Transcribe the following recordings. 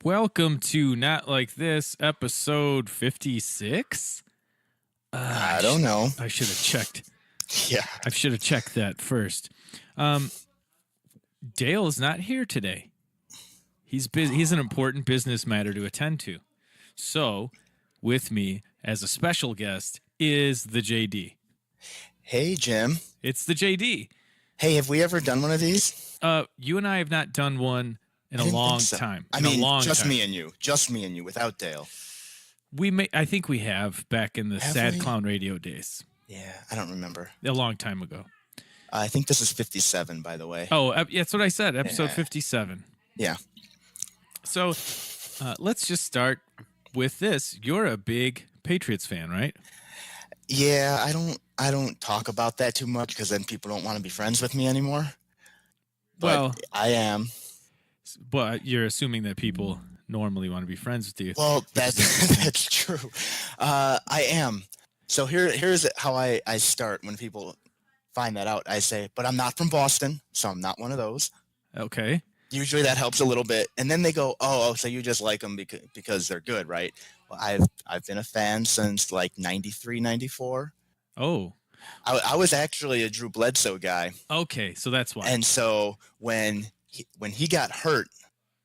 Welcome to Not Like This, episode 56. I don't know. I should have checked. Yeah. I should have checked that first. Dale is not here today. He's busy. He's an important business matter to attend to. So, with me as a special guest is the JD. Hey, Jim. It's the JD. Hey, have we ever done one of these? You and I have not done one in a long time. Just me and you, without Dale. I think we have back in the Sad Clown Radio days. Yeah, I don't remember. A long time ago. I think this is 57, by the way. Oh, that's what I said. Episode 57. Yeah. So, let's just start with this. You're a big Patriots fan, right? Yeah, I don't talk about that too much because then people don't want to be friends with me anymore. But well, I am. But you're assuming that people normally want to be friends with you. Well, that's true. I am. So here's how I start when people find that out. I say, but I'm not from Boston, so I'm not one of those. Okay. Usually that helps a little bit. And then they go, oh, so you just like them because they're good, right? Well, I've been a fan since like 93, 94. Oh. I was actually a Drew Bledsoe guy. Okay, so that's why. And so when he got hurt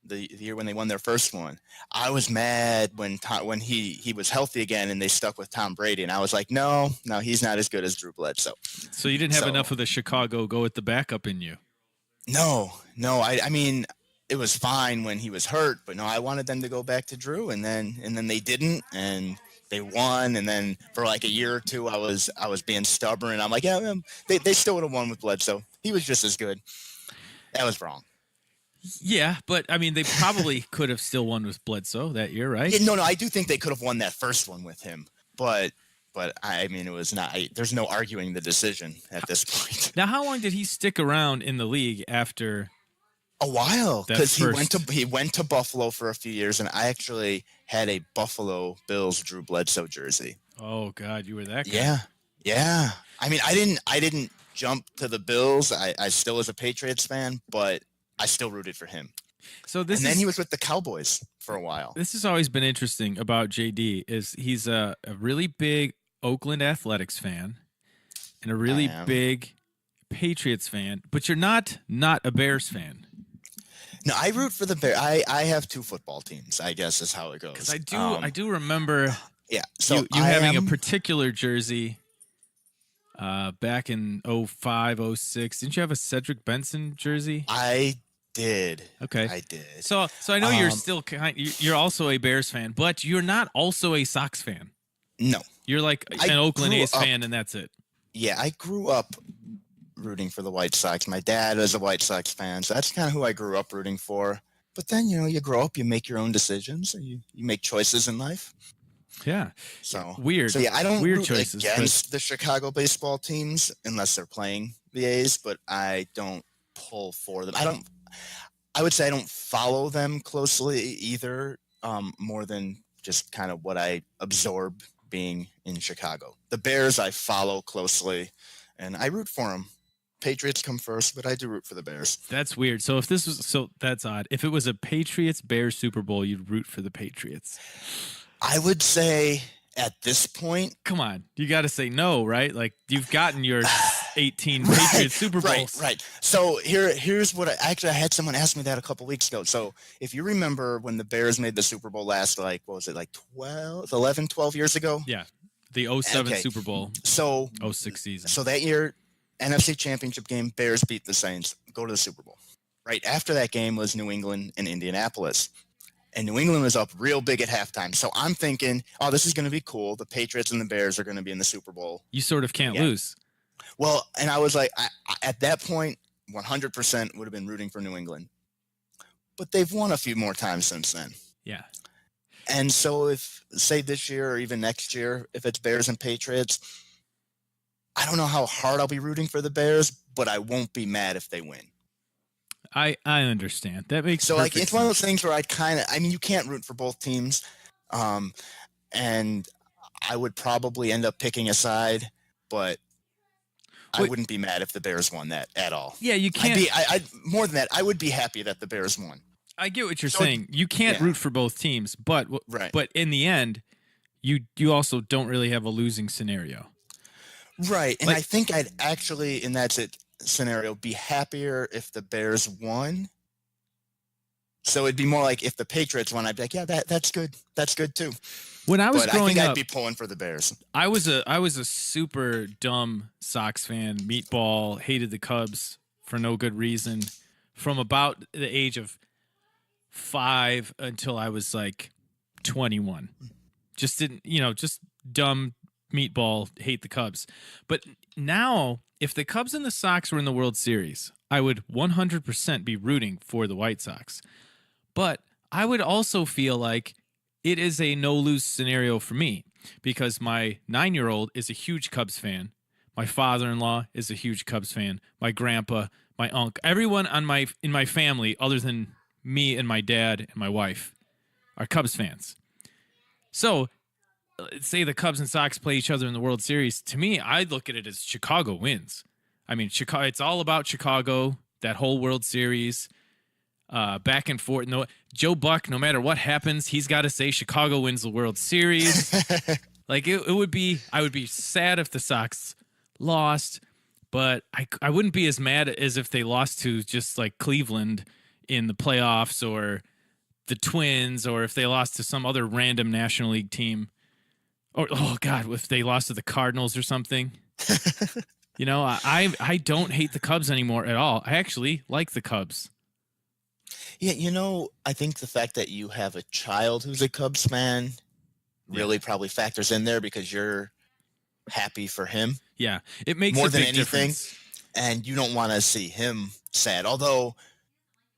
the year when they won their first one, I was mad when he was healthy again and they stuck with Tom Brady. And I was like, no, he's not as good as Drew Bledsoe. So you didn't have enough of the Chicago go with the backup in you? No. I mean, it was fine when he was hurt, but no, I wanted them to go back to Drew, and then they didn't, and they won, and then for like a year or two, I was being stubborn, and I'm like, yeah, they still would have won with Bledsoe. He was just as good. That was wrong. Yeah, but I mean, they probably could have still won with Bledsoe that year, right? Yeah, no, I do think they could have won that first one with him, but I mean, it was not. There's no arguing the decision at this point. Now, how long did he stick around in the league after? A while, because he went to Buffalo for a few years, and I actually had a Buffalo Bills Drew Bledsoe jersey. Oh God, you were that guy. Yeah. I mean, I didn't jump to the Bills. I still was a Patriots fan, but I still rooted for him. Then he was with the Cowboys for a while. This has always been interesting about JD is he's a really big Oakland Athletics fan and a really big Patriots fan, but you're not a Bears fan. No, I root for the Bears. I have two football teams, I guess is how it goes. Because I do remember so you having a particular jersey back in 05, 06. Didn't you have a Cedric Benson jersey? I did. Okay. I did. So I know you're still you're also a Bears fan, but you're not also a Sox fan. No. You're like an Oakland A's fan, and that's it. Yeah, I grew up rooting for the White Sox. My dad was a White Sox fan, so that's kind of who I grew up rooting for. But then, you grow up, you make your own decisions, you make choices in life. Yeah. So weird. So yeah, I don't root choices, against the Chicago baseball teams unless they're playing the A's, but I don't pull for them. I would say I don't follow them closely either, more than just kind of what I absorb being in Chicago. The Bears I follow closely, and I root for them. Patriots come first, but I do root for the Bears. That's weird. So that's odd. If it was a Patriots-Bears Super Bowl, you'd root for the Patriots. I would say at this point, come on, you got to say no, right? Like you've gotten your 18 Patriots Super Bowls. Right. So here's what I had someone ask me that a couple weeks ago. So if you remember when the Bears made the Super Bowl last, like, what was it, like 12 years ago? Yeah. The 07 Super Bowl. So 06 season. So that year, NFC Championship game, Bears beat the Saints, go to the Super Bowl. Right after that game was New England and Indianapolis. And New England was up real big at halftime. So I'm thinking, oh, this is going to be cool. The Patriots and the Bears are going to be in the Super Bowl. You sort of can't lose. Well, and I was like, I at that point, 100% would have been rooting for New England. But they've won a few more times since then. Yeah. And so if, say this year or even next year, if it's Bears and Patriots, I don't know how hard I'll be rooting for the Bears, but I won't be mad if they win. I understand. That makes so like it's sense. One of those things where you can't root for both teams, and I would probably end up picking a side, but I wouldn't be mad if the Bears won that at all. Yeah, you can't. I'd more than that. I would be happy that the Bears won. I get what you're So saying. You can't root for both teams, but in the end, you also don't really have a losing scenario. Right. And I think I'd actually, in that scenario, be happier if the Bears won. So it'd be more like if the Patriots won, I'd be like, yeah, that's good. That's good too. When I was growing up, I'd be pulling for the Bears. I was a super dumb Sox fan. Meatball, hated the Cubs for no good reason. From about the age of 5 until I was like 21. Just didn't, just dumb Meatball, hate the Cubs. But now, if the Cubs and the Sox were in the World Series, I would 100% be rooting for the White Sox. But I would also feel like it is a no-lose scenario for me because my 9-year-old is a huge Cubs fan. My father-in-law is a huge Cubs fan. My grandpa, my uncle, everyone in my family other than me and my dad and my wife are Cubs fans. So, say the Cubs and Sox play each other in the World Series. To me, I look at it as Chicago wins. I mean, Chicago. It's all about Chicago, that whole World Series. Back and forth. No, Joe Buck, no matter what happens, he's got to say Chicago wins the World Series. Like it would be, I would be sad if the Sox lost, but I wouldn't be as mad as if they lost to just like Cleveland in the playoffs or the Twins, or if they lost to some other random National League team, or oh God, if they lost to the Cardinals or something. I don't hate the Cubs anymore at all. I actually like the Cubs. Yeah, I think the fact that you have a child who's a Cubs fan really probably factors in there because you're happy for him. Yeah, it makes more a than big anything, difference. And you don't want to see him sad. Although,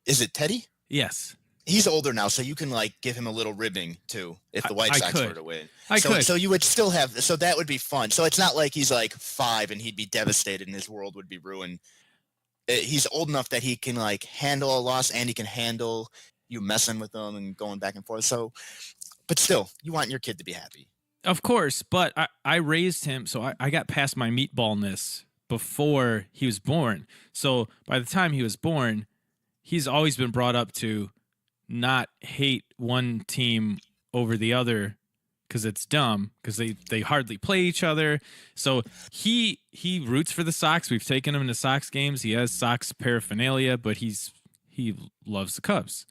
is it Teddy? Yes. He's older now, so you can like give him a little ribbing too if the White Sox were to win. I could. So you would still have. So that would be fun. So it's not like he's like 5 and he'd be devastated and his world would be ruined. He's old enough that he can like handle a loss and he can handle you messing with him and going back and forth. So, but still, you want your kid to be happy. Of course, but I raised him, so I got past my meatballness before he was born. So by the time he was born, he's always been brought up to not hate one team over the other because it's dumb, because they hardly play each other. So he roots for the Sox. We've taken him to Sox games. He has Sox paraphernalia, but he loves the Cubs.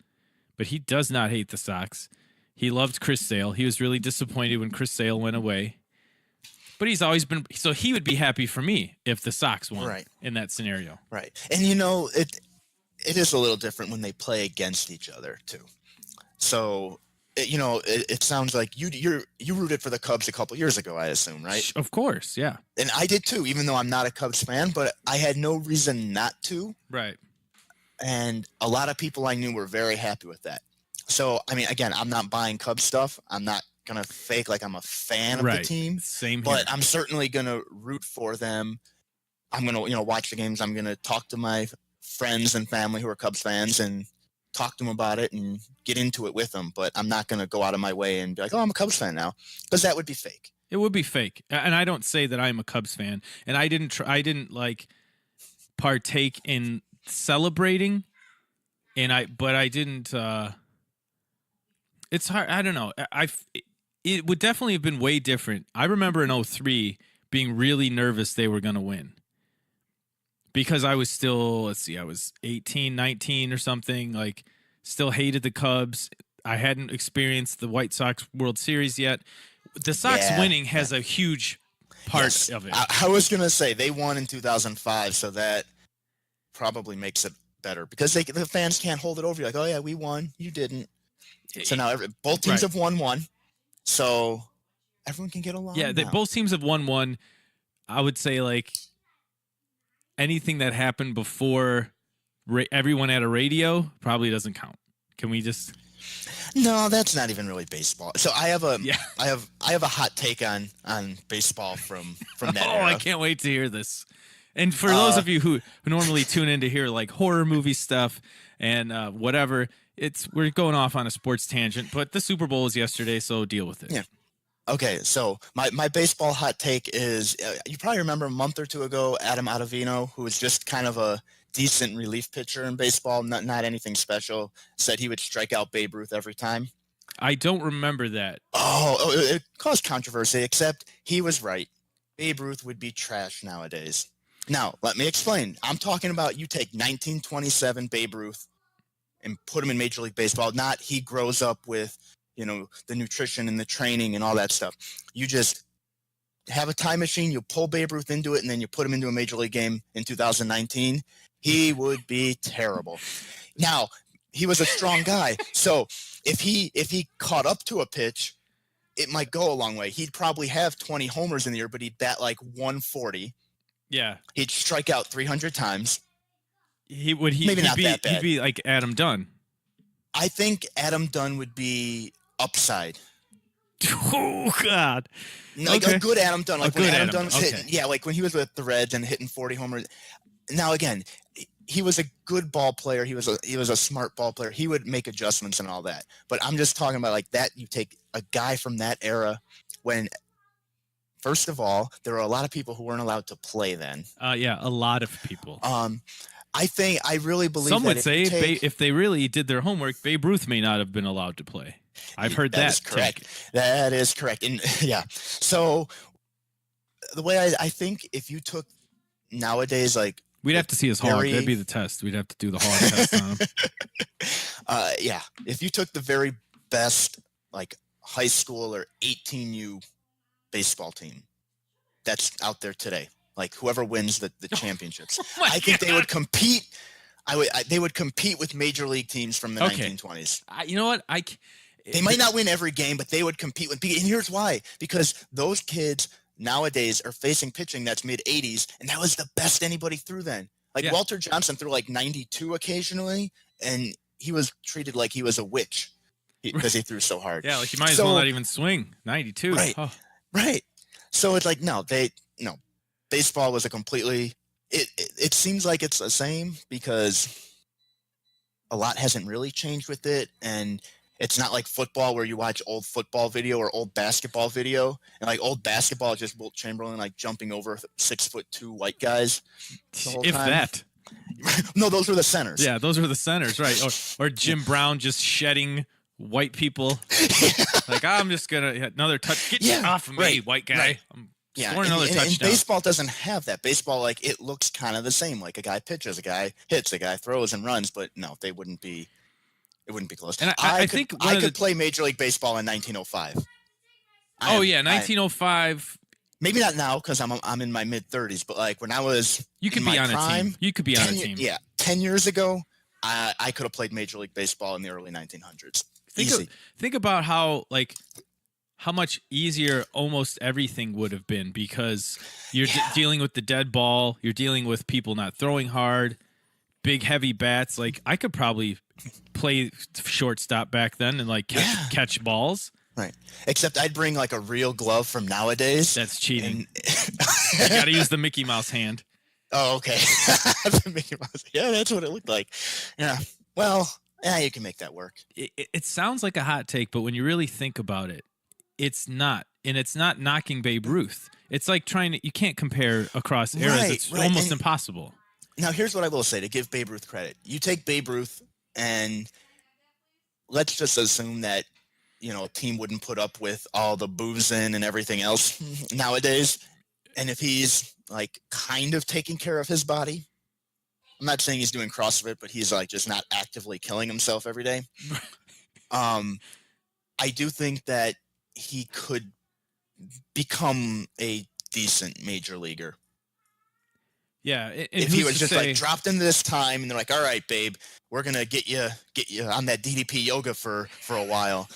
But he does not hate the Sox. He loved Chris Sale. He was really disappointed when Chris Sale went away. But he's always been, so he would be happy for me if the Sox won in that scenario. Right. And it is a little different when they play against each other too. So it sounds like you rooted for the Cubs a couple years ago, I assume, right? Of course, yeah. And I did too, even though I'm not a Cubs fan, but I had no reason not to. Right. And a lot of people I knew were very happy with that. So, I mean, again, I'm not buying Cubs stuff. I'm not going to fake like I'm a fan of the team. Same here. But I'm certainly going to root for them. I'm going to, watch the games. I'm going to talk to my friends and family who are Cubs fans and talk to them about it and get into it with them. But I'm not going to go out of my way and be like, oh, I'm a Cubs fan now, because that would be fake. It would be fake. And I don't say that I'm a Cubs fan. And I didn't like partake in celebrating. But I didn't, it's hard. I don't know. It would definitely have been way different. I remember in 2003 being really nervous they were going to win. Because I was still, I was 18, 19 or something, like still hated the Cubs. I hadn't experienced the White Sox World Series yet. The Sox winning has a huge part of it. I was going to say they won in 2005, so that probably makes it better because the fans can't hold it over you like, oh yeah, we won, you didn't. So now both teams have won one, so everyone can get along. Yeah, both teams have won one. I would say like anything that happened before everyone had a radio probably doesn't count. Can we just? No, that's not even really baseball. So I have a hot take on baseball from that era. I can't wait to hear this. And for those of you who normally tune in to hear like horror movie stuff and whatever, we're going off on a sports tangent, but the Super Bowl was yesterday, so deal with it. Yeah. Okay, so my baseball hot take is you probably remember a month or two ago, Adam Ottavino, who was just kind of a decent relief pitcher in baseball, not anything special, said he would strike out Babe Ruth every time. I don't remember that. Oh, it caused controversy, except he was right. Babe Ruth would be trash nowadays. Now, let me explain. I'm talking about you take 1927 Babe Ruth and put him in Major League Baseball. Not he grows up with, the nutrition and the training and all that stuff. You just have a time machine, you pull Babe Ruth into it, and then you put him into a Major League game in 2019. He would be terrible. Now, he was a strong guy. So if he caught up to a pitch, it might go a long way. He'd probably have 20 homers in the year, but he'd bat like 140. Yeah. He'd strike out 300 times. He'd be like Adam Dunn. I think Adam Dunn would be upside. Oh God. Like a good Adam Dunn. Like when Adam Dunn was okay. hitting, like when he was with the Reds and hitting 40 homers. Now again, he was a good ball player. He was a smart ball player. He would make adjustments and all that. But I'm just talking about like that. You take a guy from that era when, first of all, there were a lot of people who weren't allowed to play then. Yeah, a lot of people. I really believe some would say if they really did their homework, Babe Ruth may not have been allowed to play. I've heard that. That is correct. That is correct. And yeah. So the way I think if you took nowadays, like, we'd have to see his hog. That'd be the test. We'd have to do the hog test on him. Yeah. If you took the very best, like, high school or 18U baseball team that's out there today, like whoever wins the championships, I think they would compete. They would compete with major league teams from the 1920s. You know what? They might not win every game, but they would compete with. And here's why: because those kids nowadays are facing pitching that's mid 80s, and that was the best anybody threw then. Like Walter Johnson threw like 92 occasionally, and he was treated like he was a witch because he threw so hard. Yeah, like you might as well not even swing 92. Right, right. So it's like no. Baseball was a completely. It seems like it's the same because a lot hasn't really changed with it, and it's not like football where you watch old football video or old basketball video, and like old basketball is just Wilt Chamberlain like jumping over 6'2" white guys. If time. That. No, those were the centers. Yeah, those were the centers, right? Or Jim Brown just shedding white people. Like I'm just gonna another touch. Get off of me, white guy. Right. I'm scoring another touchdown. And baseball doesn't have that. Baseball, like it looks kind of the same. Like a guy pitches, a guy hits, a guy throws and runs. But no, they wouldn't be. It wouldn't be close. And I think I could play Major League Baseball in 1905. 1905. Maybe not now because I'm in my mid 30s, but like when I was you could be on a team. You could be on a team. Yeah, 10 years ago, I could have played Major League Baseball in the early 1900s. Think about how much easier almost everything would have been because you're dealing with the dead ball. You're dealing with people not throwing hard, big heavy bats. Like I could probably play shortstop back then and like catch balls. Right. Except I'd bring like a real glove from nowadays. That's cheating. You got to use the Mickey Mouse hand. Oh, okay. The Mickey Mouse. Yeah, that's what it looked like. Yeah. Well, you can make that work. It sounds like a hot take, but when you really think about it, it's not. And it's not knocking Babe Ruth. It's like you can't compare across eras. It's almost impossible. Now, here's what I will say to give Babe Ruth credit. You take Babe Ruth and let's just assume that, a team wouldn't put up with all the boozing and everything else nowadays. And if he's like kind of taking care of his body, I'm not saying he's doing CrossFit, but he's like just not actively killing himself every day. I do think that he could become a decent major leaguer. Yeah, if he was just like dropped into this time and they're like, all right, babe, we're gonna get you on that DDP yoga for a while,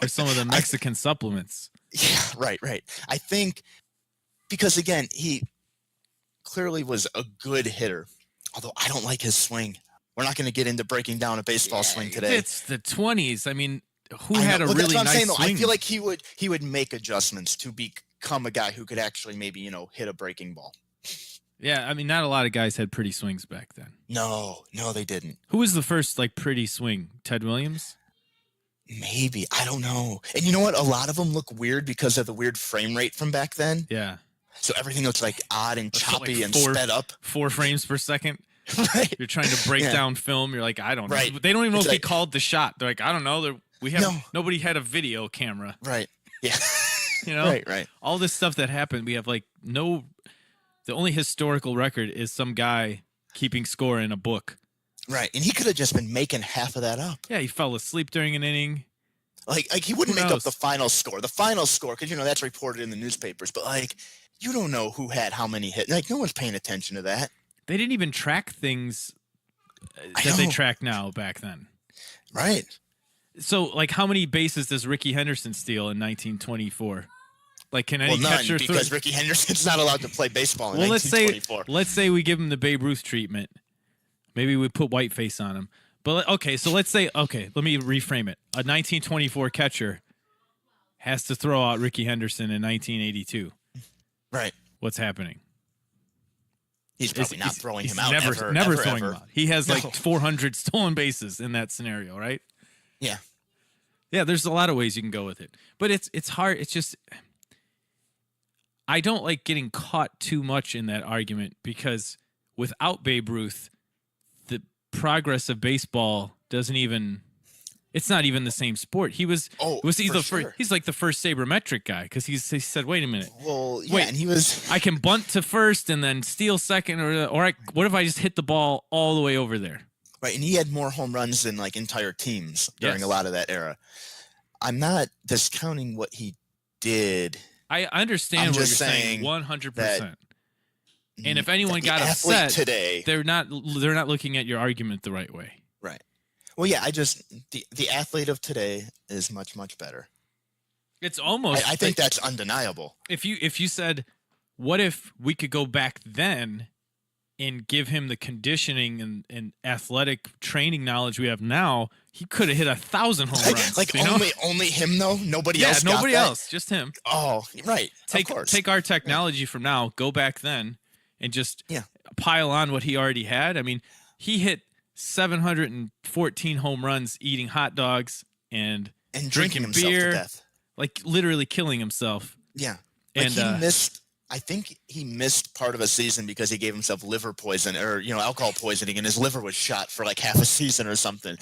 or some of the Mexican supplements. Yeah, right. I think because again, he clearly was a good hitter, although I don't like his swing. We're not going to get into breaking down a baseball swing today. It's the 20s. I mean, who had a really nice swing? I feel like he would make adjustments to become a guy who could actually maybe hit a breaking ball. Yeah, I mean, not a lot of guys had pretty swings back then. No, they didn't. Who was the first pretty swing? Ted Williams? Maybe. I don't know. And you know what? A lot of them look weird because of the weird frame rate from back then. Yeah. So everything looks like odd and choppy and sped up. 4 frames per second. Right. You're trying to break down film. You're like, I don't know. Right. They don't even know It's if he like- called the shot. They're like, I don't know. Nobody had a video camera. Right. Yeah. You know, Right. all this stuff that happened. We have like the only historical record is some guy keeping score in a book. Right. And he could have just been making half of that up. Yeah, he fell asleep during an inning. Like he wouldn't Who make up knows? the final score. The final score, because that's reported in the newspapers. But like, you don't know who had how many hits. Like, no one's paying attention to that. They didn't even track things that they track now back then. Right. So, like, how many bases does Ricky Henderson steal in 1924? Like, can any Well, none, catcher because Ricky Henderson's not allowed to play baseball in Well, 1924. let's say we give him the Babe Ruth treatment. Maybe we put whiteface on him. But okay, so let's say let me reframe it. A 1924 catcher has to throw out Ricky Henderson in 1982. Right. What's happening? He's probably not throwing him out. Never throwing him out. He has No. like 400 stolen bases in that scenario, right? Yeah. Yeah, there's a lot of ways you can go with it. But it's hard. It's just I don't like getting caught too much in that argument because without Babe Ruth, the progress of baseball it's not even the same sport. He was he's like the first sabermetric guy because he said, wait a minute. Well, yeah, Wait, and he was I can bunt to first and then steal second what if I just hit the ball all the way over there? right, and he had more home runs than like entire teams during Yes. a lot of that era. I'm not discounting what he did. I understand I'm what you're just saying saying 100%. And if anyone that the got athlete upset today, they're not looking at your argument the right way. right? Well, yeah, the athlete of today is much better. It's almost I think that's undeniable. if you said, what if we could go back then and give him the conditioning and athletic training knowledge we have now, he could have hit 1,000 home runs. Like you know? only him though. Nobody yeah, else. nobody got that? else, just him. Oh, right. Take of course. take our technology from now, go back then, and just pile on what he already had. I mean, he hit 714 home runs eating hot dogs and drinking himself beer, to death. like literally killing himself. Yeah. Like And he missed. I think he missed part of a season because he gave himself liver poison or alcohol poisoning, and his liver was shot for like half a season or something.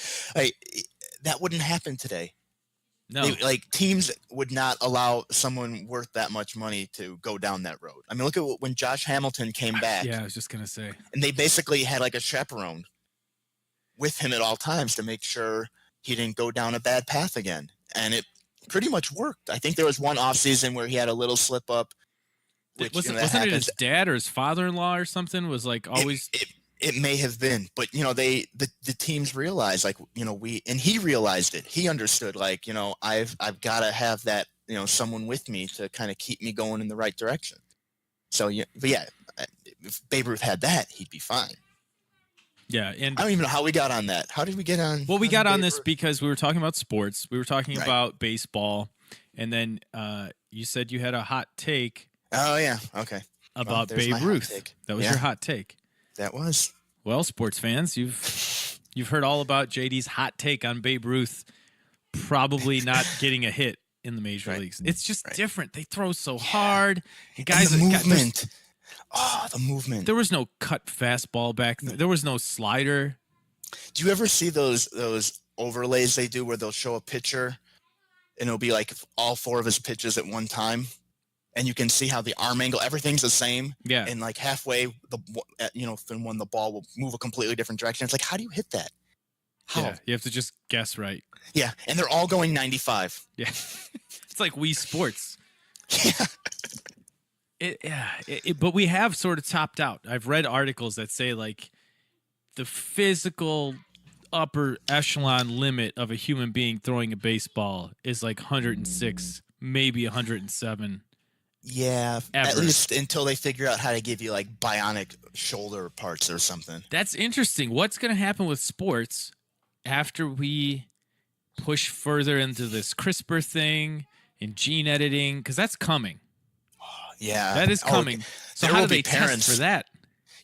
That wouldn't happen today. No, Teams would not allow someone worth that much money to go down that road. I mean, look at when Josh Hamilton came back. Yeah, I was just gonna say. And they basically had like a chaperone with him at all times to make sure he didn't go down a bad path again. And it pretty much worked. I think there was one off season where he had a little slip up. Wasn't it his dad or his father-in-law or something was like always? It may have been, but the teams realized and he realized it. He understood I've got to have that someone with me to kind of keep me going in the right direction. So if Babe Ruth had that, he'd be fine. Yeah, and I don't even know how we got on that. How did we get on? Well, we got on this Ruth? because we were talking about sports. We were talking Right. about baseball, and then you said you had a hot take Oh yeah, okay. about there's my Babe hot Ruth. take. That was Yeah. your hot take. That was. Well, sports fans, you've heard all about JD's hot take on Babe Ruth probably not getting a hit in the major leagues. It's just different. They throw so hard. And guys, And the movement. The movement. There was no cut fastball back then. There was no slider. Do you ever see those overlays they do where they'll show a pitcher and it'll be like all four of his pitches at one time? And you can see how the arm angle, everything's the same. Yeah. And like halfway, then when the ball will move a completely different direction. It's like, how do you hit that? How? Yeah, you have to just guess right. Yeah. And they're all going 95. Yeah. It's like Wii Sports. Yeah. But we have sort of topped out. I've read articles that say like the physical upper echelon limit of a human being throwing a baseball is like 106, maybe 107. Yeah. Ever. At least until they figure out how to give you like bionic shoulder parts or something. That's interesting. What's going to happen with sports after we push further into this CRISPR thing and gene editing? Because that's coming. Yeah. That is coming. So there how will do be they parents test for that?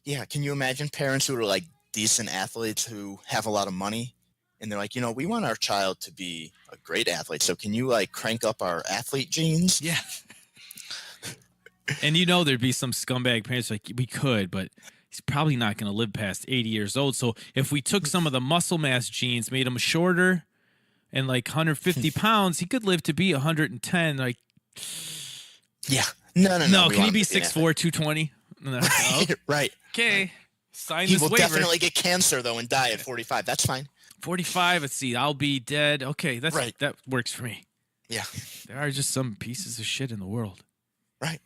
Yeah, can you imagine parents who are like decent athletes who have a lot of money and they're like, we want our child to be a great athlete. So can you like crank up our athlete genes? Yeah. And there'd be some scumbag parents like, we could, but he's probably not going to live past 80 years old. So if we took some of the muscle mass genes, made him shorter and like 150 pounds, he could live to be 110. Like, yeah, no. Can he be 6'4", 220? No. Right. Okay. Sign he this will waiver. Definitely get cancer though and die at 45. That's fine. 45. Let's see. I'll be dead. Okay, that's right. That works for me. Yeah. There are just some pieces of shit in the world. Right.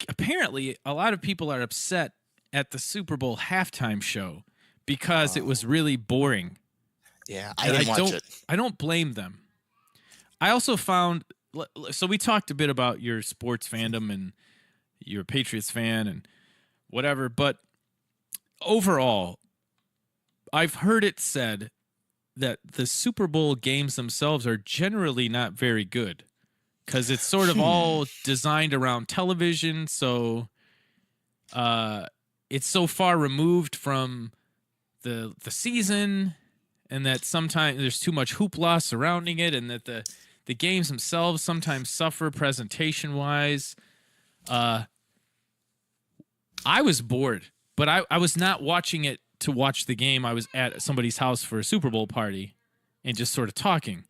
Apparently, a lot of people are upset at the Super Bowl halftime show because it was really boring. Yeah, I didn't watch it. I don't blame them. I also found, so we talked a bit about your sports fandom and you're a Patriots fan and whatever, but overall, I've heard it said that the Super Bowl games themselves are generally not very good because it's sort of all designed around television. So it's so far removed from the season, and that sometimes there's too much hoopla surrounding it, and that the games themselves sometimes suffer presentation-wise. I was bored, but I was not watching it to watch the game. I was at somebody's house for a Super Bowl party and just sort of talking.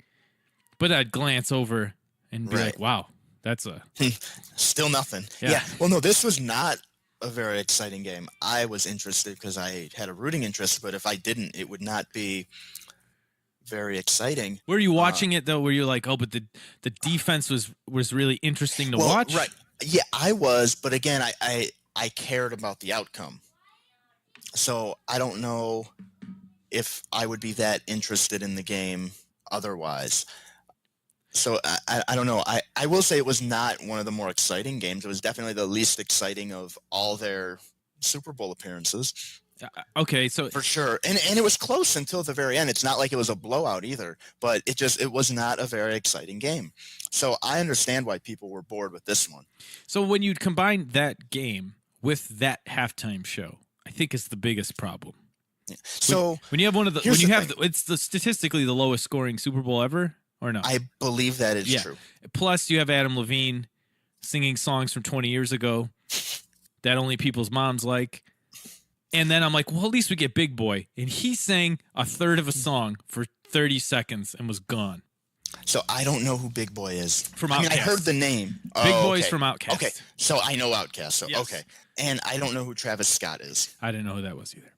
But I'd glance over and be like, wow, that's still nothing. Yeah. Well, no, this was not a very exciting game. I was interested because I had a rooting interest, but if I didn't, it would not be very exciting. Were you watching it, though? Were you like, oh, but the defense was really interesting to watch? Right. Yeah, I was. But again, I cared about the outcome. So I don't know if I would be that interested in the game otherwise. So I don't know. I will say it was not one of the more exciting games. It was definitely the least exciting of all their Super Bowl appearances. Okay, so for sure. And it was close until the very end. It's not like it was a blowout either, but it was not a very exciting game. So I understand why people were bored with this one. So when you combine that game with that halftime show, I think it's the biggest problem. Yeah. So when you have one of the it's statistically the lowest scoring Super Bowl ever, or no? I believe that is true. Plus, you have Adam Levine singing songs from 20 years ago that only people's moms like. And then I'm like, well, at least we get Big Boy. And he sang a third of a song for 30 seconds and was gone. So I don't know who Big Boy is. From Outkast. I heard the name. Big Boy's from Outkast. Okay, so I know Outkast. So yes. Okay, and I don't know who Travis Scott is. I didn't know who that was either.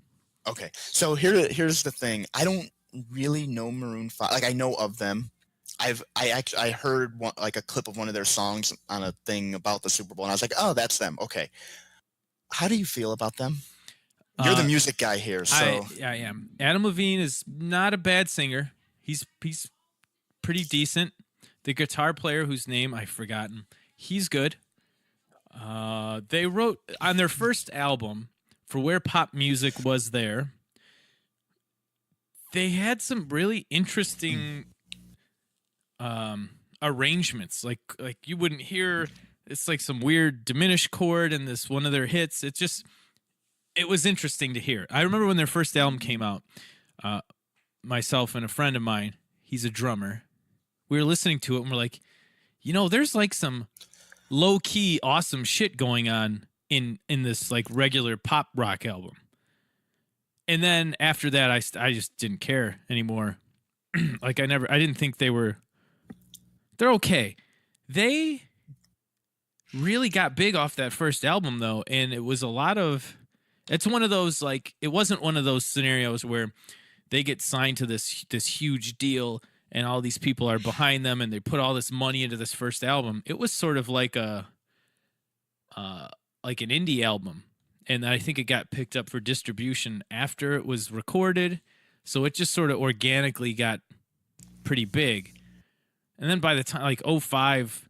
Okay, so here's the thing. I don't really know Maroon 5. Like I know of them. I heard a clip of one of their songs on a thing about the Super Bowl, and I was like, oh, that's them. Okay, how do you feel about them? You're the music guy here, so I am. Adam Levine is not a bad singer. He's pretty decent. The guitar player, whose name I've forgotten, he's good. They wrote on their first album, For Where Pop Music Was There, they had some really interesting arrangements. Like you wouldn't hear. It's like some weird diminished chord in this one of their hits. It was interesting to hear. I remember when their first album came out, myself and a friend of mine, he's a drummer, we were listening to it and we're like, there's like some low-key awesome shit going on in this like regular pop rock album. And then after that, I just didn't care anymore. Like I didn't think they're okay. They really got big off that first album though, and it was it's one of those, like, it wasn't one of those scenarios where they get signed to this huge deal and all these people are behind them and they put all this money into this first album. It was sort of like an indie album. And I think it got picked up for distribution after it was recorded. So it just sort of organically got pretty big. And then by the time, like 2005,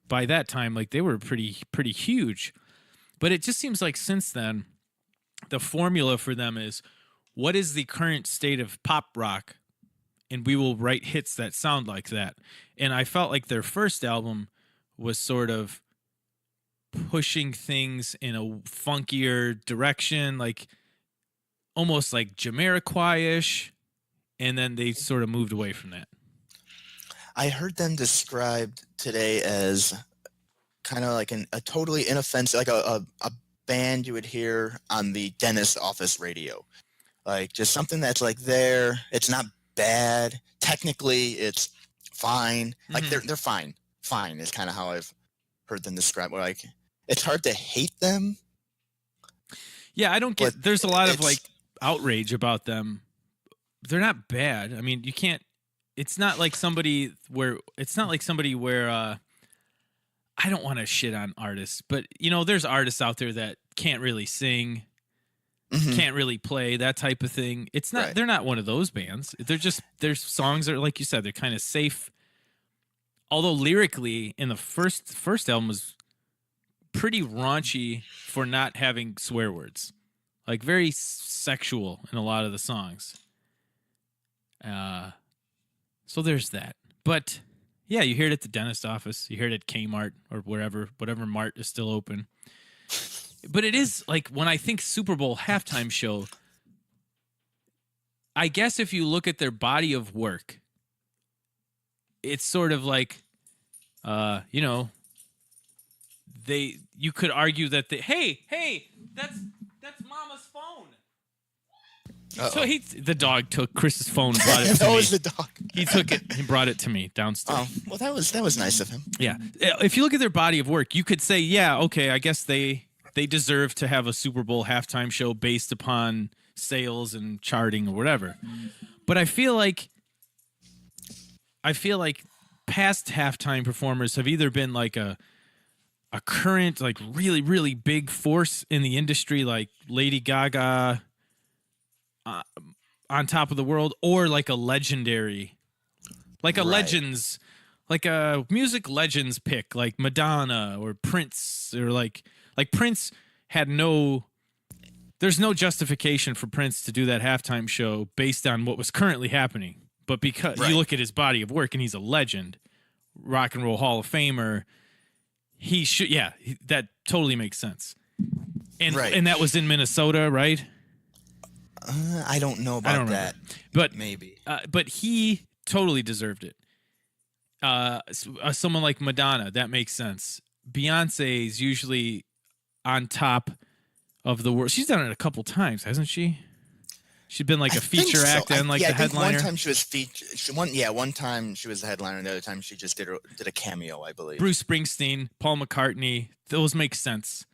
by that time, like they were pretty huge. But it just seems like since then, the formula for them is, what is the current state of pop rock? And we will write hits that sound like that. And I felt like their first album was sort of pushing things in a funkier direction, like almost like Jamiroquai-ish. And then they sort of moved away from that. I heard them described today as kind of like a totally inoffensive, like a band you would hear on the dentist office radio. Like just something that's like there. It's not bad. Technically, it's fine. Like they're fine. Fine is kind of how I've heard them described. Like it's hard to hate them. Yeah, I don't get. There's a lot of like outrage about them. They're not bad. I mean, you can't. It's not like somebody where. I don't want to shit on artists, but you know, there's artists out there that can't really sing, can't really play, that type of thing. It's not. They're not one of those bands. They're just. Their songs are like you said. They're kind of safe. Although lyrically, in the first album was pretty raunchy for not having swear words, like very sexual in a lot of the songs. So there's that. But yeah, you hear it at the dentist office. You hear it at Kmart or whatever mart is still open. But it is like when I think Super Bowl halftime show, I guess if you look at their body of work, it's sort of like, you know, you could argue that hey, that's Mama's phone. Uh-oh. So the dog took Chris's phone and brought it to me. That was the dog. He took it. He brought it to me downstairs. Oh, well, that was nice of him. Yeah. If you look at their body of work, you could say, yeah, okay, I guess they deserve to have a Super Bowl halftime show based upon sales and charting or whatever. But I feel like past halftime performers have either been like a current, like really, really big force in the industry, like Lady Gaga, on top of the world, or like a legendary, like a legends, like a music legends pick, like Madonna or Prince, or like Prince had there's no justification for Prince to do that halftime show based on what was currently happening. But because you look at his body of work and he's a legend, Rock and Roll Hall of Famer, he should, that totally makes sense. And that was in Minnesota, right? I don't know about that, but maybe. But he totally deserved it. Someone like Madonna, that makes sense. Beyonce is usually on top of the world. She's done it a couple times, hasn't she? She's been like a feature act and like the headliner. One time she was one time she was the headliner, and the other time she just did a cameo, I believe. Bruce Springsteen, Paul McCartney, those make sense.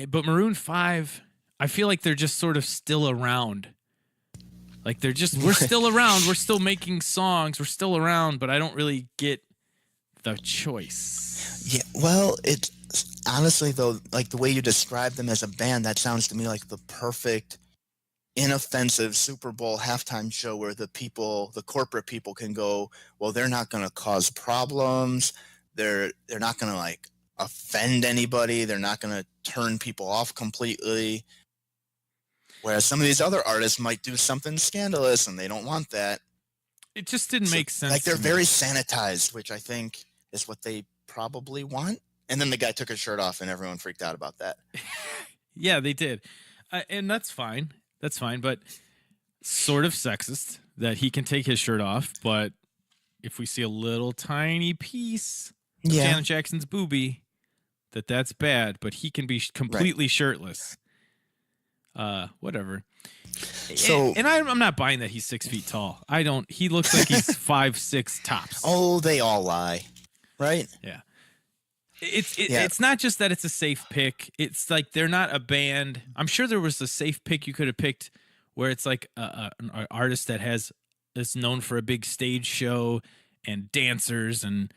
But Maroon 5, I feel like they're just sort of still around. Like we're still around. We're still making songs. We're still around, but I don't really get the choice. Yeah, well, it's honestly though, like the way you describe them as a band, that sounds to me like the perfect inoffensive Super Bowl halftime show where the corporate people can go, well, they're not going to cause problems. They're not going to like offend anybody. They're not going to turn people off completely. Whereas some of these other artists might do something scandalous and they don't want that. It just didn't make sense. Like they're very sanitized, which I think is what they probably want. And then the guy took his shirt off and everyone freaked out about that. Yeah, they did. And that's fine. That's fine. But sort of sexist that he can take his shirt off. But if we see a little tiny piece of Janet Jackson's boobie, that's bad. But he can be completely shirtless. Whatever. So, and I'm not buying that he's 6 feet tall. He looks like he's 5'6" tops. Oh, they all lie, right? Yeah. It's not just that it's a safe pick. It's like they're not a band. I'm sure there was a safe pick you could have picked where it's like an artist that's known for a big stage show and dancers and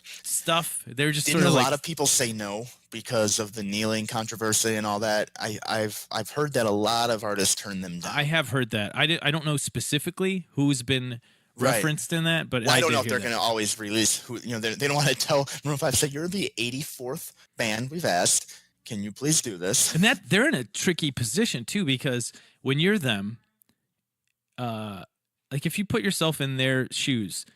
stuff. They're just Didn't sort of a lot of people say no because of the kneeling controversy and all that? I've heard that a lot of artists turn them down. I have heard that. I don't know specifically who's been referenced in that, but I don't know if they're going to always release who. They don't want to tell Maroon 5, say you're the 84th band we've asked. Can you please do this? And that they're in a tricky position too, because when you're them, like if you put yourself in their shoes,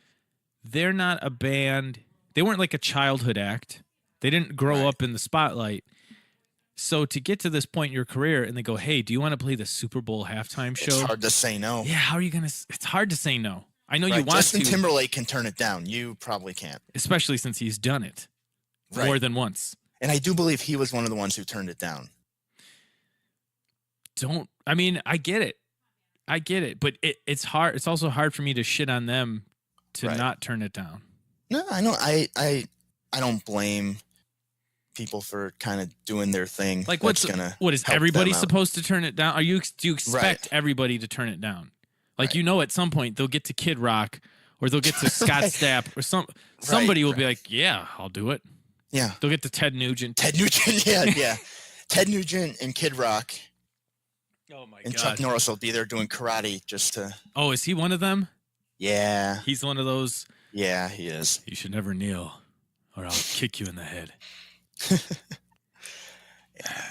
they're not a band. They weren't like a childhood act. They didn't grow up in the spotlight. So to get to this point in your career and they go, hey, do you want to play the Super Bowl halftime show? It's hard to say no. Yeah, how are you going to? It's hard to say no. I know you want Justin to. Timberlake can turn it down. You probably can't. Especially since he's done it more than once. And I do believe he was one of the ones who turned it down. don't. I mean, I get it, but it's hard. It's also hard for me to shit on them to not turn it down. No, I know. I don't blame people for kind of doing their thing. Like, what is everybody supposed to turn it down? Do you expect everybody to turn it down? Like, at some point they'll get to Kid Rock or they'll get to Scott Stapp or somebody will be like, yeah, I'll do it. Yeah. They'll get to Ted Nugent. Yeah. Ted Nugent and Kid Rock. Oh my god. And Chuck Norris will be there doing karate just to. Oh, is he one of them? Yeah. He's one of those. Yeah, he is. You should never kneel or I'll kick you in the head.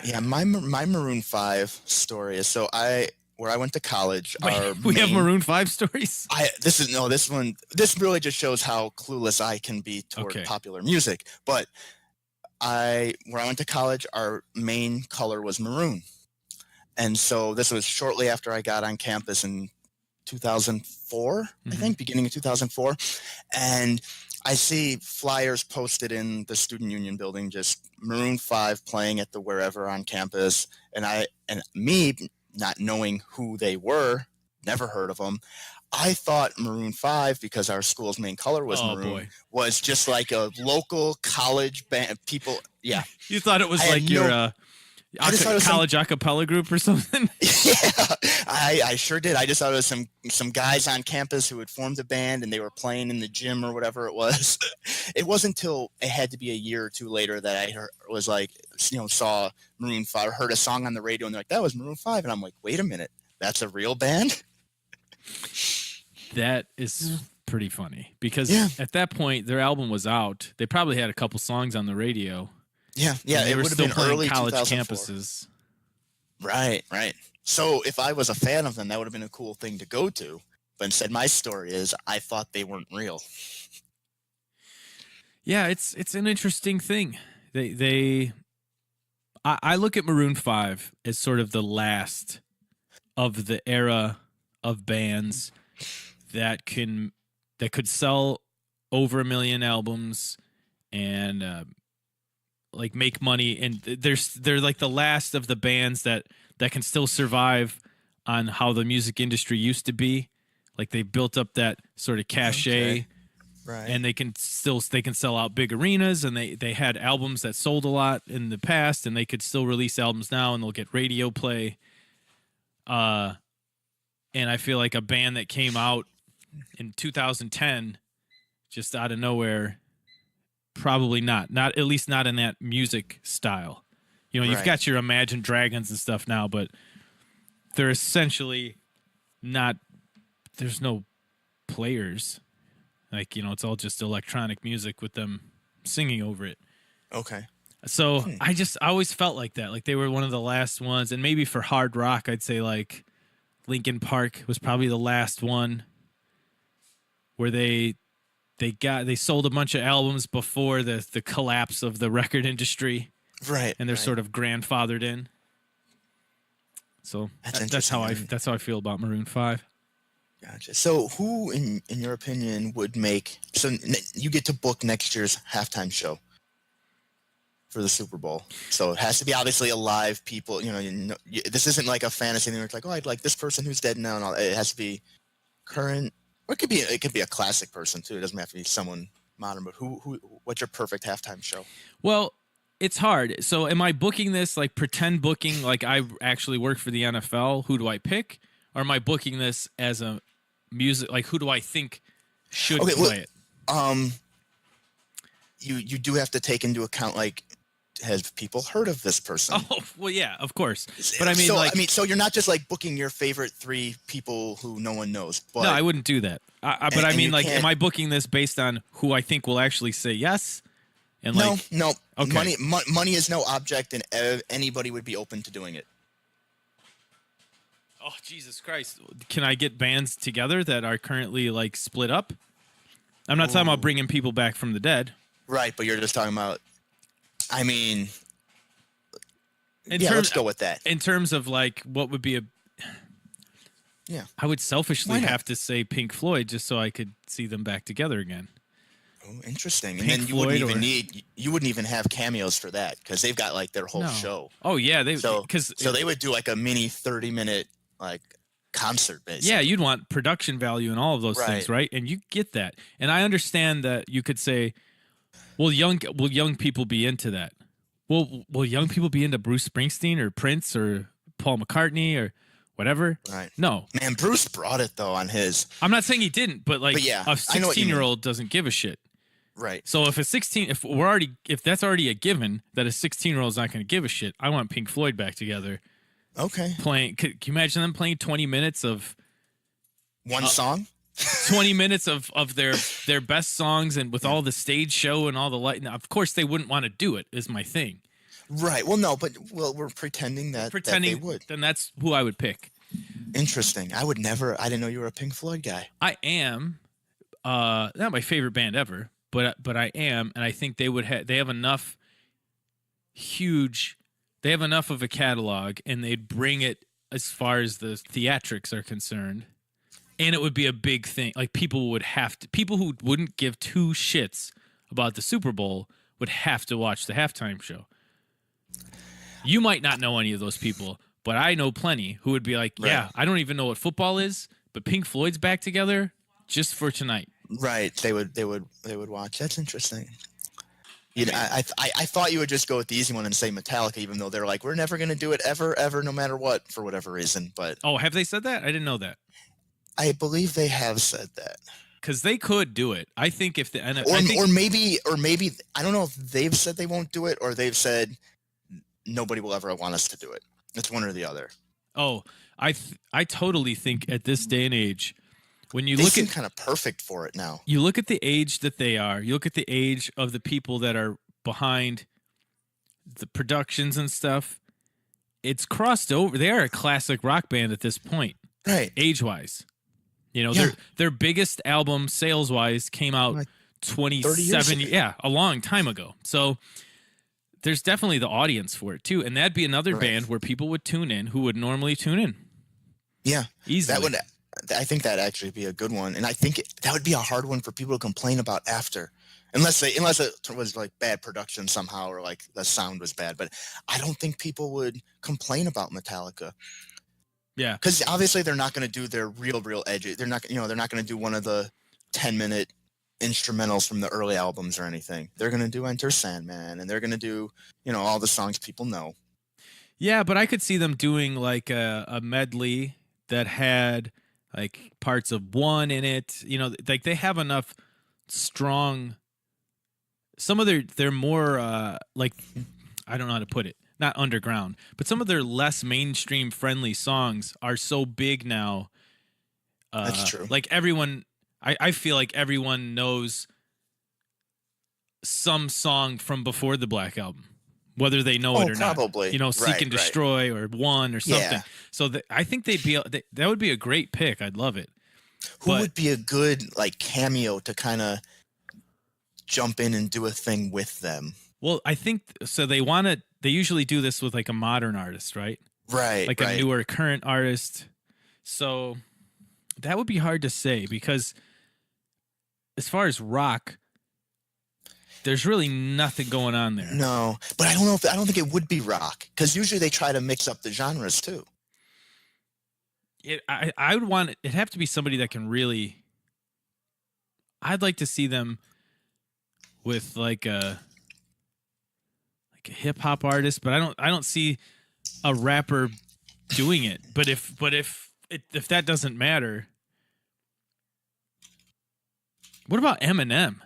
Yeah, my Maroon 5 story is where I went to college. Wait, we have Maroon 5 stories? This really just shows how clueless I can be toward popular music. But where I went to college, our main color was maroon. And so this was shortly after I got on campus in 2004, I think, beginning of 2004. And I see flyers posted in the Student Union building, just Maroon 5 playing at the wherever on campus. And me not knowing who they were, never heard of them. I thought Maroon 5, because our school's main color was maroon, was just like a local college band. People, yeah. You thought it was like your college a cappella group or something? Yeah, I sure did. I just thought it was some guys on campus who had formed a band and they were playing in the gym or whatever it was. It wasn't until it had to be a year or two later that I saw Maroon 5, heard a song on the radio, and they're like, that was Maroon 5. And I'm like, wait a minute, that's a real band? That is pretty funny because at that point their album was out. They probably had a couple songs on the radio. Yeah, they it were would have still been playing early college 2004. campuses. Right. So if I was a fan of them, that would have been a cool thing to go to. But instead, my story is I thought they weren't real. Yeah, it's an interesting thing. I look at Maroon 5 as sort of the last of the era of bands that could sell over 1 million albums and like make money, and they're like the last of the bands that can still survive on how the music industry used to be. Like they built up that sort of cachet, right? And they can sell out big arenas, and they had albums that sold a lot in the past, and they could still release albums now, and they'll get radio play. And I feel like a band that came out in 2010, just out of nowhere. Probably not at least not in that music style. You've got your Imagine Dragons and stuff now, but they're essentially not. There's no players. Like, it's all just electronic music with them singing over it. Okay. So I always felt like that. Like they were one of the last ones, and maybe for hard rock, I'd say like Linkin Park was probably the last one where they sold a bunch of albums before the collapse of the record industry. Right. And they're sort of grandfathered in. So that's how I feel about Maroon 5. Gotcha. So who in your opinion would make, so you get to book next year's halftime show for the Super Bowl. So it has to be obviously a live people, this isn't like a fantasy thing where it's like, oh, I'd like this person who's dead now and all. It has to be current. Or it could be a classic person too. It doesn't have to be someone modern. But what's your perfect halftime show? Well, it's hard. So, am I booking this like pretend booking, like I actually work for the NFL? Who do I pick? Or am I booking this as a music? Like, who do I think should play it? You do have to take into account like, have people heard of this person? Oh, well, yeah, of course. But so you're not just like booking your favorite 3 people who no one knows. But, no, I wouldn't do that. But am I booking this based on who I think will actually say yes? And no. Okay. Money is no object, and anybody would be open to doing it. Oh, Jesus Christ! Can I get bands together that are currently like split up? I'm not talking about bringing people back from the dead. Right, but you're just talking about. I mean, let's go with that. In terms of like what would be I would selfishly have to say Pink Floyd just so I could see them back together again. Oh, interesting. Pink And then Floyd you wouldn't even have cameos for that because they've got like their whole no. show. Oh yeah, So they would do like a mini 30-minute like concert basically. Yeah, you'd want production value and all of those things, right? And you get that. And I understand that you could say, will young people be into that? Will young people be into Bruce Springsteen or Prince or Paul McCartney or whatever? Right. No. Man, Bruce brought it though on his. I'm not saying he didn't, but like yeah, a 16-year-old doesn't give a shit. Right. So if that's already a given that a 16-year-old is not going to give a shit, I want Pink Floyd back together. Okay. Can you imagine them playing 20 minutes of one song? 20 minutes of their best songs and with all the stage show and all the light. Now, of course, they wouldn't want to do it, is my thing. Right. Well, no, but we're pretending that they would. Then that's who I would pick. Interesting. I didn't know you were a Pink Floyd guy. I am. Not my favorite band ever, but I am, and I think they have enough of a catalog, and they'd bring it as far as the theatrics are concerned. And it would be a big thing. Like people who wouldn't give two shits about the Super Bowl would have to watch the halftime show. You might not know any of those people, but I know plenty who would be like, yeah, I don't even know what football is, but Pink Floyd's back together just for tonight. Right. They would watch. That's interesting. You know, I thought you would just go with the easy one and say Metallica, even though they're like, we're never going to do it ever, no matter what, for whatever reason. But have they said that? I didn't know that. I believe they have said that. Because they could do it. I think if the or maybe I don't know if they've said they won't do it or they've said nobody will ever want us to do it. It's one or the other. Oh, I totally think at this day and age, when you they look seem at kind of perfect for it now. You look at the age that they are. You look at the age of the people that are behind the productions and stuff. It's crossed over. They are a classic rock band at this point, right? Age-wise. You know, their biggest album sales-wise came out like 27 years. Yeah, a long time ago. So there's definitely the audience for it too, and that'd be another band where people would tune in who would normally tune in. Yeah, easily. I think that'd actually be a good one, and I think that would be a hard one for people to complain about after, unless it was like bad production somehow or like the sound was bad. But I don't think people would complain about Metallica. Yeah, because obviously they're not going to do their real edges. They're not going to do one of the 10-minute instrumentals from the early albums or anything. They're going to do Enter Sandman, and they're going to do all the songs people know. Yeah, but I could see them doing like a medley that had like parts of One in it. Like they have enough strong. Some of they're more like, I don't know how to put it. Not underground, but some of their less mainstream friendly songs are so big now. That's true. Like everyone, I feel like everyone knows some song from before the Black Album, whether they know it or probably. not. Seek and Destroy or One or something. Yeah. So I think that would be a great pick. I'd love it. Who would be a good like cameo to kind of jump in and do a thing with them? Well, I think so. They usually do this with like a modern artist, right? Right. Like a newer current artist. So that would be hard to say because as far as rock, there's really nothing going on there. No, but I don't think it would be rock because usually they try to mix up the genres too. I would want it'd have to be somebody that can really. I'd like to see them with like a hip hop artist, but I don't see a rapper doing it. But if that doesn't matter, what about Eminem?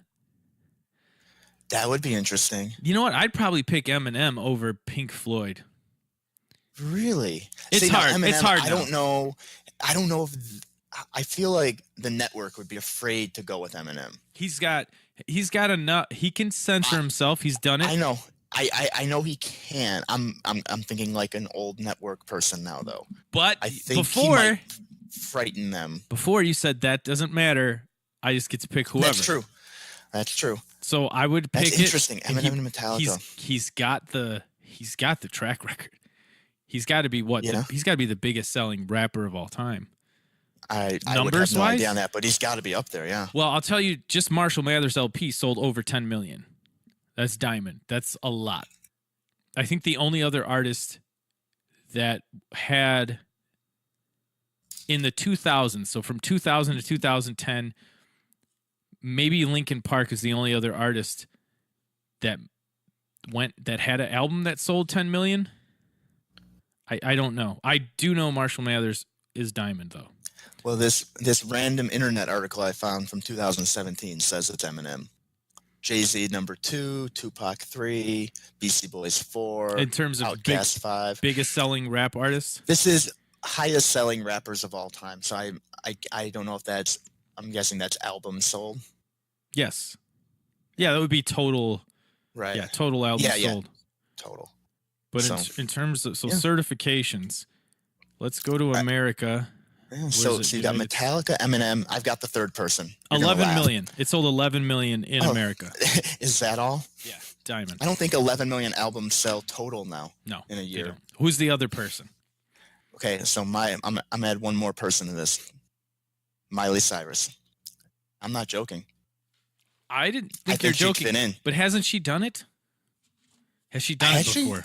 That would be interesting. You know what? I'd probably pick Eminem over Pink Floyd. Really? It's hard. Eminem, it's hard. I don't know if I feel like the network would be afraid to go with Eminem. He's got enough. He can censor himself. He's done it. I know. I know he can. I'm thinking like an old network person now though. But I think before he might frighten them. Before you said that doesn't matter. I just get to pick whoever. That's true. So I would pick That's interesting. Eminem and Metallica. He's got the track record. He's got to be he's got to be the biggest selling rapper of all time. I would have Numbers no wise? idea on that, but he's got to be up there, yeah. Well, I'll tell you, just Marshall Mathers LP sold over 10 million. That's diamond. That's a lot. I think the only other artist that had in the 2000s, so from 2000 to 2010, maybe Linkin Park is the only other artist that had an album that sold 10 million. I don't know. I do know Marshall Mathers is diamond though. Well, this random internet article I found from 2017 says it's Eminem. Jay-Z number 2, Tupac 3, Beastie Boys 4. In terms of Outkast 5. Biggest selling rap artists? This is highest selling rappers of all time. So I don't know if that's, I'm guessing that's albums sold. Yes. Yeah, that would be total. Right. Yeah, total albums sold. Total. But So, in terms of certifications, let's go to America. Yeah, so you got Metallica, Eminem. I've got the third person. 11 million. It sold 11 million in America. Is that all? Yeah, diamond. I don't think 11 million albums sell total now. No, in a year. Who's the other person? Okay, so I'm add one more person to this. Miley Cyrus. I'm not joking. I didn't think you're joking. Fit in. But hasn't she done it? Has she done it before?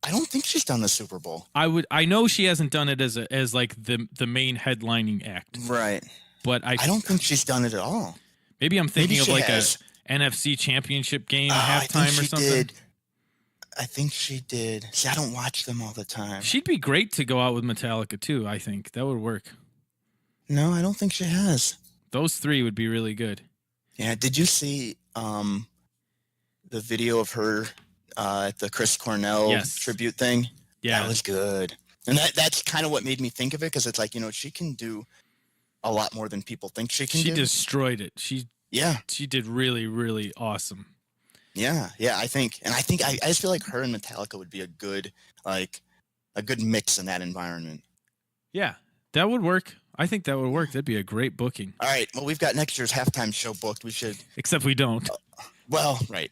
I don't think she's done the Super Bowl. I know she hasn't done it as like the main headlining act. Right. But I don't think she's done it at all. Maybe I'm thinking of like a NFC championship game halftime or something. Did. I think she did. See, I don't watch them all the time. She'd be great to go out with Metallica too, I think. That would work. No, I don't think she has. Those three would be really good. Yeah, did you see the video of her at the Chris Cornell tribute thing? Yeah. That was good. And that's kind of what made me think of it, because it's like, she can do a lot more than people think she can do. She destroyed it. She did really, really awesome. Yeah, I just feel like her and Metallica would be a good mix in that environment. Yeah, that would work. I think that would work. That'd be a great booking. All right, well, we've got next year's halftime show booked. We should. Except we don't. Well, right.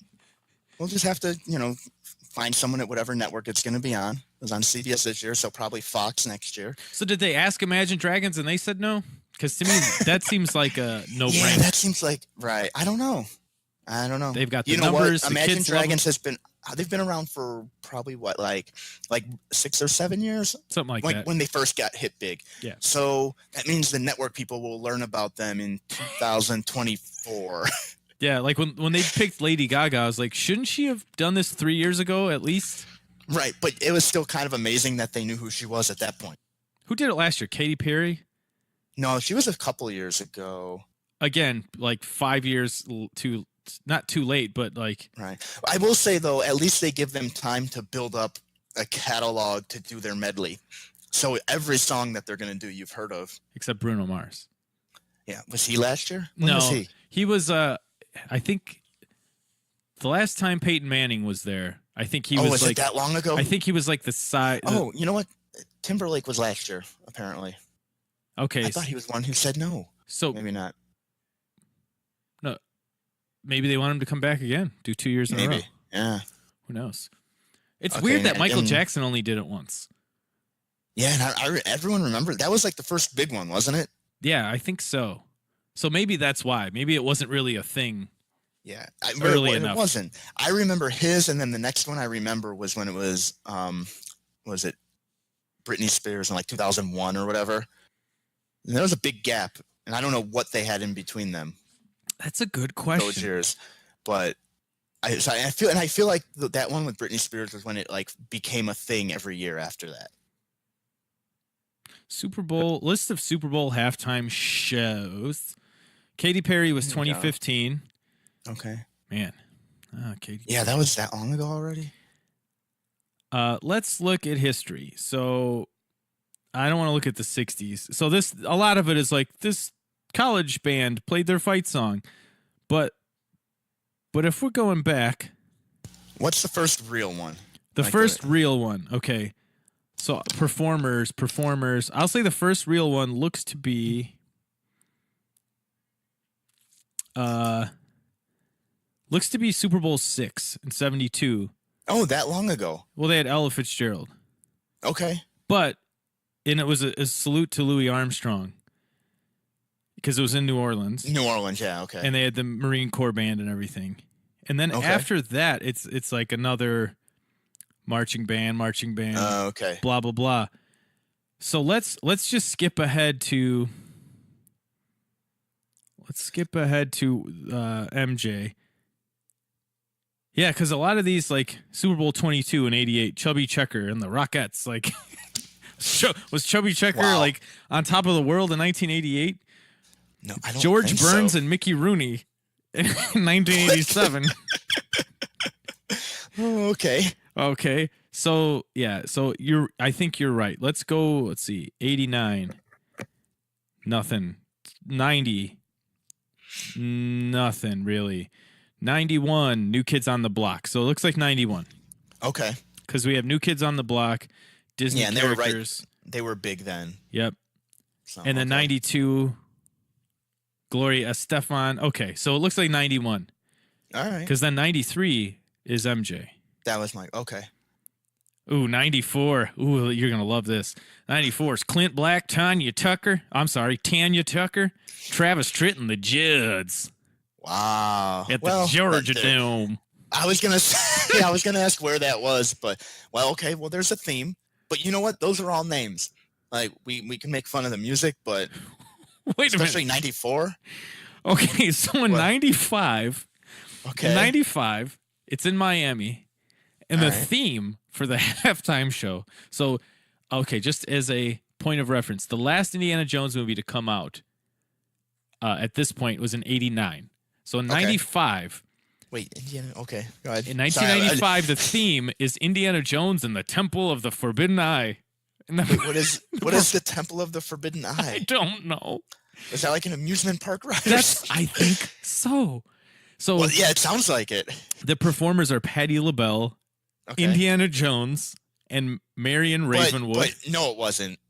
We'll just have to, find someone at whatever network it's going to be on. It was on CBS this year, so probably Fox next year. So did they ask Imagine Dragons and they said no? Because to me, that seems like a no-brainer. Yeah, that seems like, right. I don't know. They've got the numbers. What? Imagine Dragons they've been around for probably what, like 6 or 7 years? Something like that. When they first got hit big. Yeah. So that means the network people will learn about them in 2024. Yeah, like when they picked Lady Gaga, I was like, shouldn't she have done this 3 years ago at least? Right, but it was still kind of amazing that they knew who she was at that point. Who did it last year? Katy Perry? No, she was a couple years ago. Again, like 5 years not too late, but like. Right. I will say, though, at least they give them time to build up a catalog to do their medley. So every song that they're going to do, you've heard of. Except Bruno Mars. Yeah. Was he last year? When no, was he? He was, I think the last time Peyton Manning was there, I think he was like. It that long ago? I think he was like the side. Oh, you know what? Timberlake was last year, apparently. Okay. I thought he was one who said no. So maybe not. No. Maybe they want him to come back again, do 2 years in a row. Yeah. Who knows? It's weird that Michael Jackson only did it once. Yeah, and everyone remembered. That was like the first big one, wasn't it? Yeah, I think so. So maybe that's why. Maybe it wasn't really a thing. Yeah, early enough. It wasn't. I remember his, and then the next one I remember was when it was it Britney Spears in like 2001 or whatever. And there was a big gap, and I don't know what they had in between them. That's a good question. Those years, but I feel like that one with Britney Spears was when it like became a thing every year after that. Super Bowl list of Super Bowl halftime shows. Katy Perry was 2015. Okay, man. Katy. Yeah, that was that long ago already. Let's look at history. So I don't want to look at the 60s. So a lot of it is like this college band played their fight song. But if we're going back, what's the first real one? The first real one. Okay. So performers. I'll say the first real one looks to be Super Bowl 6 in 72. Oh, that long ago. Well, they had Ella Fitzgerald. Okay. And it was a salute to Louis Armstrong. because it was in New Orleans. New Orleans, yeah, okay. And they had the Marine Corps band and everything. And then after that, it's like another marching band, okay. blah blah blah. So let's just skip ahead to MJ. Yeah, because a lot of these, like Super Bowl 22 and 88, Chubby Checker and the Rockettes, like was Chubby Checker like on top of the world in 1988? No, I don't George think Burns so. and Mickey Rooney in 1987. Oh, okay. Okay. So yeah, I think you're right. Let's go, let's see. 89. Nothing. 90. Nothing really. 91, New Kids on the Block. So it looks like 91. Okay. Because we have New Kids on the Block, Disney and characters. They were big then. Yep. So, and then 92, Gloria Estefan. Okay, so it looks like 91. All right. Because then 93 is MJ. That was my, okay. Ooh, 94. Ooh, you're going to love this. 94 is Clint Black, Tanya Tucker, Travis Tritt, and the Judds. Wow. At the Georgia Dome. I was gonna say, I was gonna ask where that was, but okay. Well, there's a theme, but you know what? Those are all names. Like we can make fun of the music, but wait a especially minute. 94. Okay, so in 95, okay, 95, it's in Miami, and the theme for the halftime show. So, okay, just as a point of reference, the last Indiana Jones movie to come out at this point was in 89. So in 95. Wait, Indiana. Okay, go ahead. In 1995, the theme is Indiana Jones and the Temple of the Forbidden Eye. Wait, what is the Temple of the Forbidden Eye? I don't know. Is that like an amusement park ride? I think so. So well, yeah, it sounds like it. The performers are Patti LaBelle, Indiana Jones, and Marion Ravenwood. But no, it wasn't.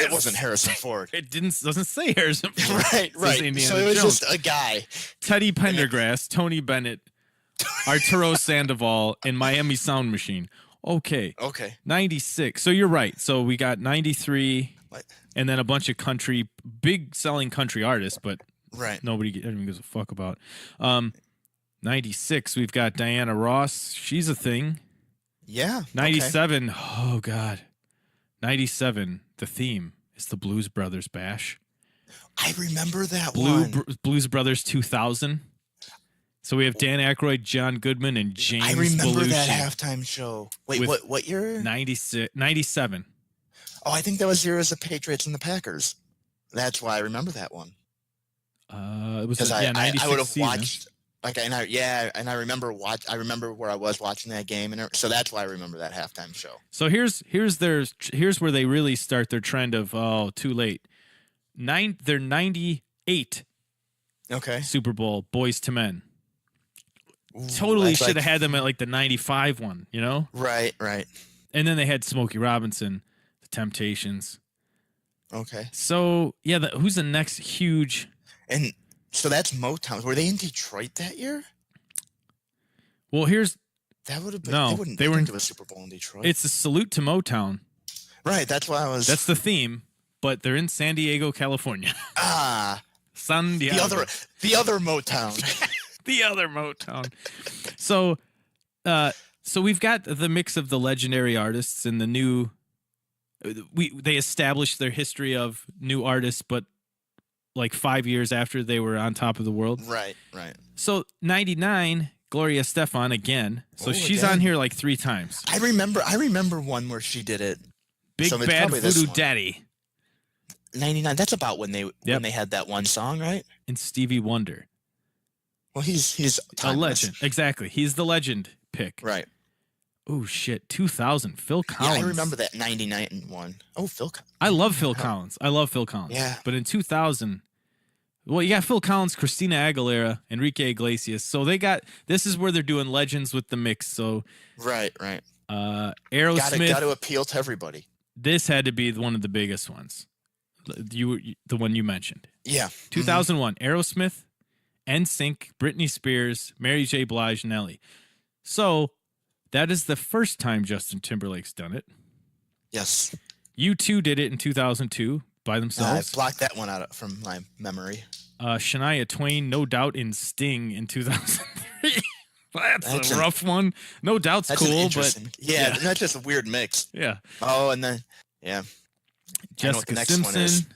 It wasn't Harrison Ford. It doesn't say Harrison Ford. Right. So it was just a guy. Teddy Pendergrass, Tony Bennett, Arturo Sandoval, and Miami Sound Machine. Okay. 96. So you're right. So we got 93, and then a bunch of big selling country artists, but nobody gives a fuck about. 96, we've got Diana Ross. She's a thing. Yeah. 97. Oh, God. 97, the theme is the Blues Brothers Bash. I remember that one. Blues Brothers 2000. So we have Dan Aykroyd, John Goodman, and James I remember Belushi. that halftime show. Wait, what year? 97. Oh, I think that was year as the Patriots and the Packers. That's why I remember that one. It was 96 I would have season. watched. And I remember where I was watching that game, and so that's why I remember that halftime show. So here's where they really start their trend of too late. They're 98. Okay. Super Bowl Boys to Men. Ooh, totally should have had them at like the 95 one, you know? Right. And then they had Smokey Robinson, the Temptations. Okay. So yeah, who's the next huge? And so that's Motown. Were they in Detroit that year? Well, that would have been. No, they were into a Super Bowl in Detroit. It's a salute to Motown. Right. That's why I was. That's the theme, but they're in San Diego, California. San Diego. The other Motown. The other Motown. So we've got the mix of the legendary artists and the new. They established their history of new artists, but like 5 years after they were on top of the world. Right. So 99, Gloria Estefan again. So she's on here like 3 times. I remember one where she did it. Big Bad Voodoo Daddy. 99. That's about when they had that one song, right? And Stevie Wonder. Well, he's a legend. Exactly. He's the legend pick. Right. Oh shit, 2000, Phil Collins. Yeah, I remember that 99 one. Oh, Phil Collins. I love Phil Collins. Yeah. But in 2000, well, you got Phil Collins, Christina Aguilera, Enrique Iglesias. So this is where they're doing legends with the mix. So Right. Aerosmith. Got to appeal to everybody. This had to be one of the biggest ones. The one you mentioned. Yeah. 2001, Aerosmith, NSYNC, Britney Spears, Mary J. Blige, Nelly. So that is the first time Justin Timberlake's done it. Yes. U2 did it in 2002, by I've themselves. blocked that one out from my memory. Shania Twain, No Doubt in Sting in 2003. That's a rough one. No Doubt's cool, but yeah, that's just a weird mix. Yeah. Oh, and then Jessica Simpson.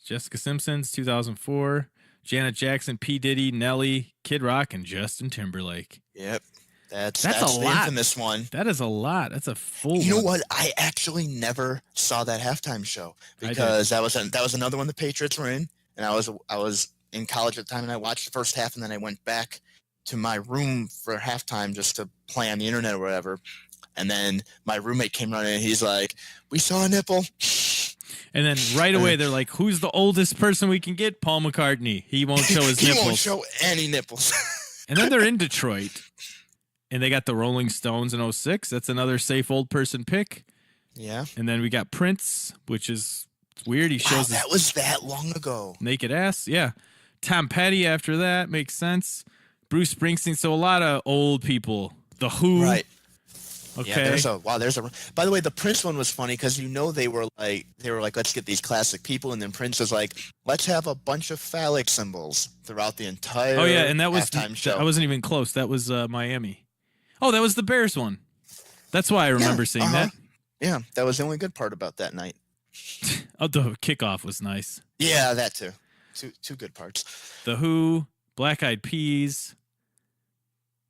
Jessica Simpson's 2004. Janet Jackson, P. Diddy, Nelly, Kid Rock, and Justin Timberlake. Yep. That's a the lot. infamous one. That is a lot. That's a full You know one. what? I actually never saw that halftime show because that was another one the Patriots were in, and I was in college at the time, and I watched the first half, and then I went back to my room for halftime just to play on the internet or whatever. And then my roommate came running, and he's like, "We saw a nipple." And then right away they're like, "Who's the oldest person we can get?" Paul McCartney. He won't show his nipples. He won't show any nipples. And then they're in Detroit, and they got the Rolling Stones in 2006. That's another safe old person pick. Yeah. And then we got Prince, which is weird. He shows that was that long ago. Naked ass. Yeah. Tom Petty after that. Makes sense. Bruce Springsteen. So a lot of old people. The Who. Right. Okay. Yeah, there's a. By the way, the Prince one was funny because they were like, let's get these classic people, and then Prince was like, let's have a bunch of phallic symbols throughout the entire. Oh yeah, and that was halftime show. I wasn't even close. That was Miami. Oh, that was the Bears one. That's why I remember seeing that. Yeah, that was the only good part about that night. Oh, the kickoff was nice. Yeah, that too. Two good parts. The Who, Black Eyed Peas.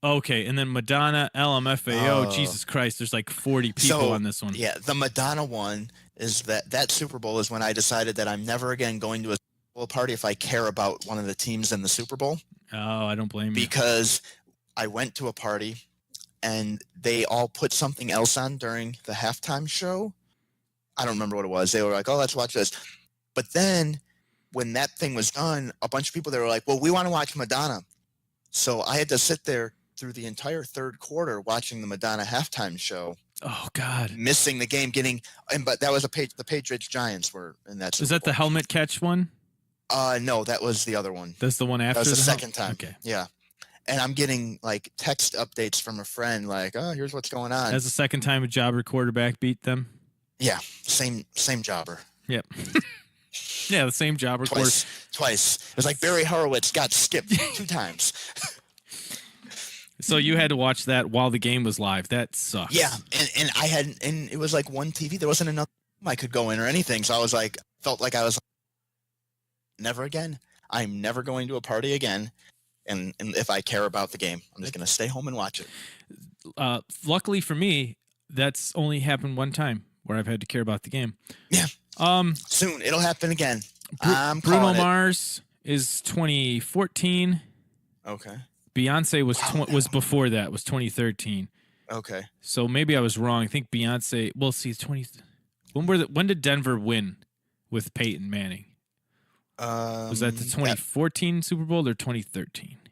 Okay, and then Madonna, LMFAO. Jesus Christ, there's like 40 people on this one. Yeah, the Madonna one is that Super Bowl is when I decided that I'm never again going to a Super Bowl party if I care about one of the teams in the Super Bowl. Oh, I don't blame you. Because I went to a party and they all put something else on during the halftime show. I don't remember what it was. They were like, "Oh, let's watch this." But then when that thing was done, a bunch of people, they were like, "Well, we want to watch Madonna." So I had to sit there through the entire third quarter watching the Madonna halftime show. Oh God! Missing the game, but that was the Patriots Giants were in that. Is that the helmet catch one? No, that was the other one. That's the one after. That was the second time. Okay. Yeah, and I'm getting like text updates from a friend, like, "Oh, here's what's going on." That's the second time a jobber quarterback beat them. Yeah, same jobber. Yep. Yeah, the same jobber. Twice. It was like Barry Horowitz got skipped 2 times. So you had to watch that while the game was live. That sucks. Yeah, and it was like one TV. There wasn't enough I could go in or anything. So I was like, felt like I was never again. I'm never going to a party again. And if I care about the game, I'm just going to stay home and watch it. Luckily for me, that's only happened one time where I've had to care about the game. Yeah. Soon it'll happen again. Bruno Mars is 2014. Okay. Beyonce was before that, was 2013. Okay. So maybe I was wrong. I think Beyonce. Well, see, 20. When did Denver win with Peyton Manning? Was that the 2014 Super Bowl or 2013? I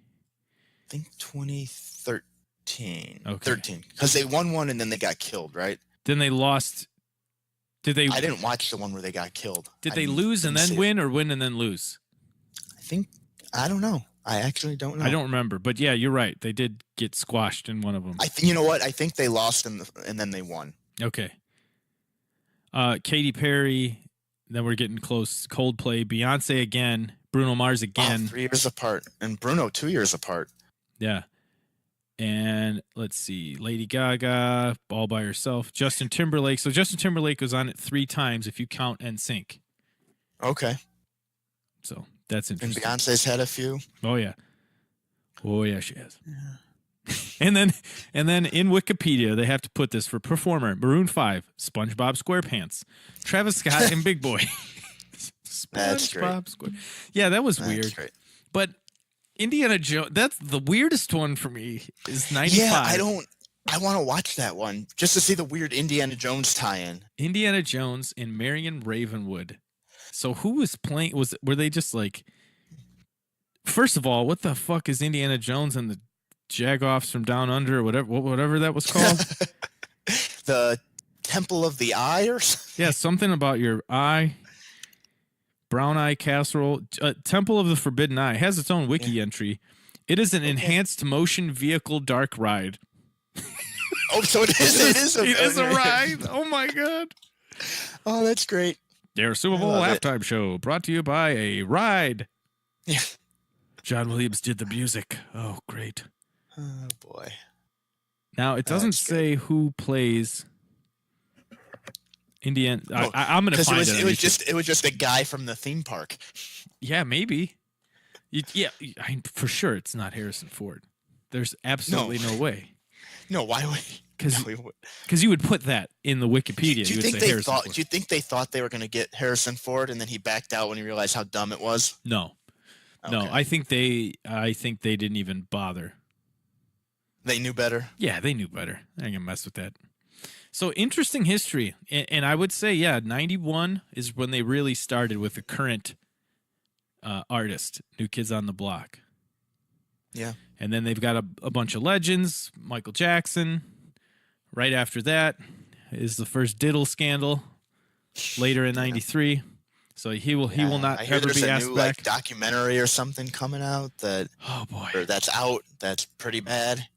think 2013. Okay. 13, because they won one and then they got killed, right? Then they lost. Did they? I didn't watch the one where they got killed. Did they lose and then win, or win and then lose? I don't know. I actually don't know. I don't remember, but yeah, you're right. They did get squashed in one of them. You know what? I think they lost and then they won. Okay. Katy Perry. Then we're getting close. Coldplay, Beyonce again, Bruno Mars again. 3 years apart, and Bruno 2 years apart. Yeah. And let's see, Lady Gaga, all by herself. Justin Timberlake. So Justin Timberlake was on it 3 times if you count NSYNC. Okay. So that's interesting. And Beyonce's had a few. Oh yeah. Oh yeah, she has. Yeah. and then in Wikipedia they have to put this for performer: Maroon 5, SpongeBob SquarePants, Travis Scott, and Big Boy. That's great. Yeah, that was weird. Great. But Indiana Jones, that's the weirdest one for me, is 95. Yeah, I want to watch that one just to see the weird Indiana Jones tie-in. Indiana Jones and Marion Ravenwood. So who was playing? Were they just like? First of all, what the fuck is Indiana Jones and the Jagoffs from Down Under, or whatever that was called? The Temple of the Eye, or something? Yeah, something about your eye. Brown Eye Casserole. Temple of the Forbidden Eye has its own wiki entry. It is an enhanced motion vehicle dark ride. Oh, so it is. It is a ride. Oh my god. Oh, that's great. Their Super Bowl halftime show brought to you by a ride. Yeah. John Williams did the music. Oh, great. Oh, boy. Now, it doesn't say who plays Indian. I'm going to find it. It was just a guy from the theme park. Yeah, maybe. For sure it's not Harrison Ford. There's absolutely no way. No, why would? Because you would put that in the Wikipedia. Do you think they thought they were going to get Harrison Ford and then he backed out when he realized how dumb it was? No. Okay. No, I think they didn't even bother. They knew better? Yeah, they knew better. I ain't going to mess with that. So interesting history. And I would say, 91 is when they really started with the current artist, New Kids on the Block. Yeah. And then they've got a bunch of legends, Michael Jackson. Right after that is the first diddle scandal later in 93. So he will not ever be asked back. Like, documentary or something coming out that that's out. That's pretty bad.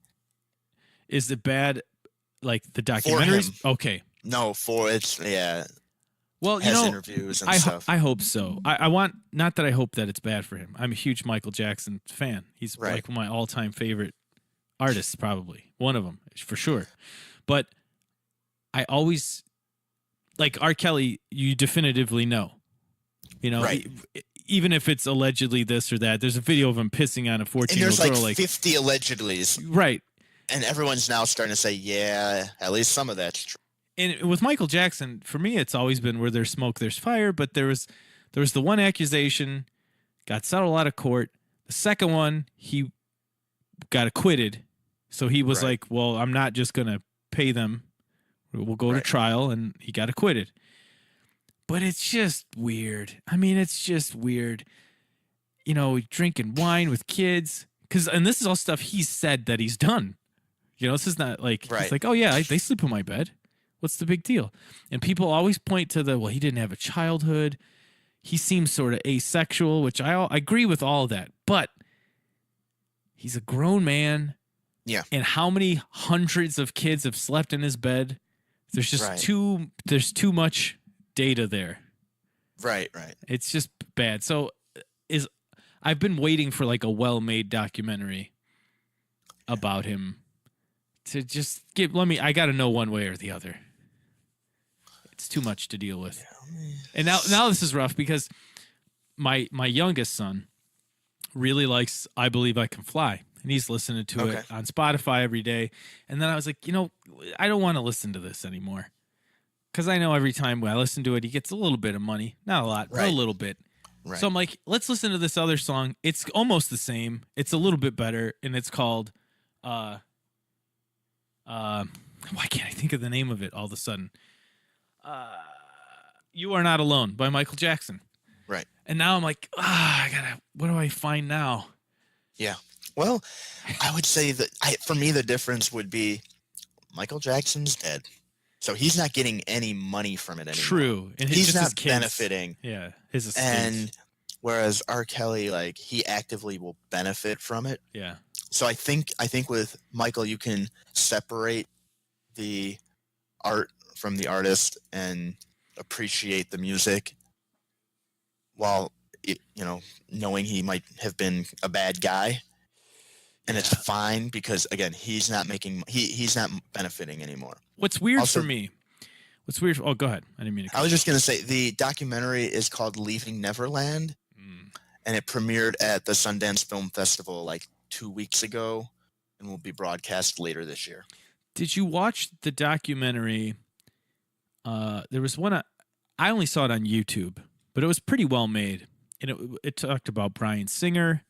Is it bad? Like the documentaries? Okay. No, Well, interviews and stuff. I hope so. I want, not that I hope that it's bad for him. I'm a huge Michael Jackson fan. He's like one of my all-time favorite artists, probably. One of them, for sure. But I always, like R. Kelly, you definitively know. You know, even if it's allegedly this or that, there's a video of him pissing on a 14-year-old girl. There's like 50 allegedlys. Right. And everyone's now starting to say, yeah, at least some of that's true. And with Michael Jackson, for me, it's always been where there's smoke, there's fire. But there was the one accusation, got settled out of court. The second one, he got acquitted. So he was like, well, I'm not just going to pay them. We'll go to trial. And he got acquitted. But it's just weird. I mean, it's just weird. You know, drinking wine with kids. And this is all stuff he said that he's done. You know, this is not like, he's like, oh, yeah, they sleep in my bed. What's the big deal? And people always point to he didn't have a childhood. He seems sort of asexual, which I agree with all of that. But he's a grown man. Yeah. And how many hundreds of kids have slept in his bed? There's just there's too much data there. Right. It's just bad. So I've been waiting for like a well-made documentary about him to just I got to know one way or the other. It's too much to deal with. And now this is rough because my youngest son really likes I Believe I Can Fly. And he's listening to it on Spotify every day. And then I was like, I don't want to listen to this anymore. Because I know every time I listen to it, he gets a little bit of money. Not a lot, but a little bit. Right. So I'm like, let's listen to this other song. It's almost the same. It's a little bit better. And it's called, why can't I think of the name of it all of a sudden? You Are Not Alone by Michael Jackson. Right. And now I'm like, what do I find now? Yeah. Well, I would say that for me, the difference would be Michael Jackson's dead. So he's not getting any money from it anymore. True. And he's not benefiting. Yeah. His estate. And whereas R. Kelly, like, he actively will benefit from it. Yeah. So I think with Michael, you can separate the art from the artist and appreciate the music while, knowing he might have been a bad guy. And it's fine because, again, he's not benefiting anymore. What's weird for me? Oh, go ahead. I didn't mean to. I was just going to say the documentary is called Leaving Neverland, and it premiered at the Sundance Film Festival like 2 weeks ago, and will be broadcast later this year. Did you watch the documentary? There was one. I only saw it on YouTube, but it was pretty well made, and it talked about Bryan Singer.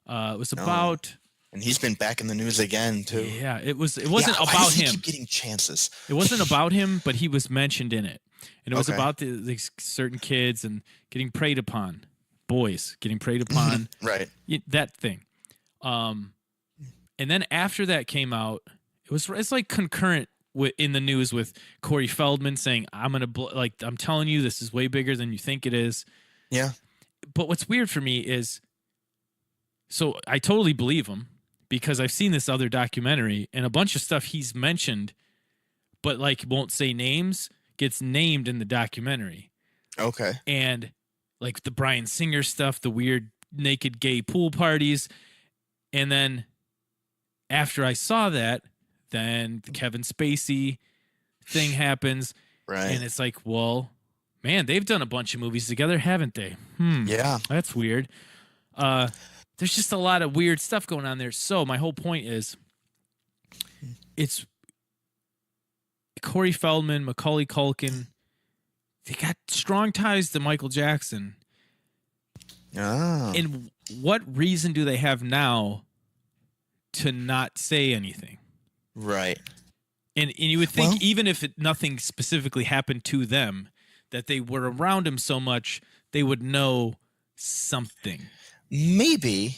It was about. And he's been back in the news again too. Yeah, it wasn't about why does he him. Keep getting chances. It wasn't about him, but he was mentioned in it, and it was about these certain kids and getting preyed upon, boys getting preyed upon, right? That thing. And then after that came out, it's like concurrent in the news with Corey Feldman saying, "I'm telling you, this is way bigger than you think it is." Yeah. But what's weird for me is, so I totally believe him. Because I've seen this other documentary and a bunch of stuff he's mentioned, but like won't say names, gets named in the documentary. Okay. And like the Bryan Singer stuff, the weird naked gay pool parties. And then after I saw that, then the Kevin Spacey thing happens. Right. And it's like, well, man, they've done a bunch of movies together, haven't they? Yeah. That's weird. There's just a lot of weird stuff going on there. So my whole point is, it's Corey Feldman, Macaulay Culkin. They got strong ties to Michael Jackson. Oh. And what reason do they have now to not say anything? Right. And you would think, even if nothing specifically happened to them, that they were around him so much, they would know something. Maybe.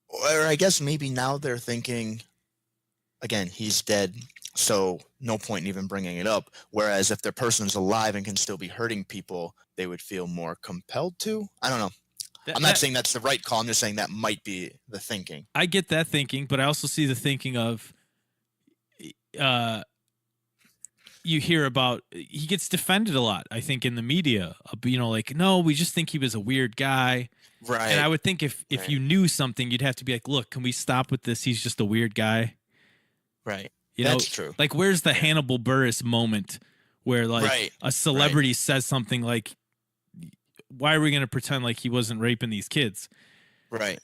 Or I guess maybe now they're thinking, again, he's dead, so no point in even bringing it up. Whereas if their person's alive and can still be hurting people, they would feel more compelled to. I don't know. I'm not saying that's the right call. I'm just saying that might be the thinking. I get that thinking, but I also see the thinking of, you hear about, he gets defended a lot, I think, in the media. Like, no, we just think he was a weird guy. Right. And I would think if you knew something, you'd have to be like, look, can we stop with this? He's just a weird guy. Right. That's true. Like, where's the Hannibal Buress moment where, like, a celebrity says something like, why are we going to pretend like he wasn't raping these kids? Right.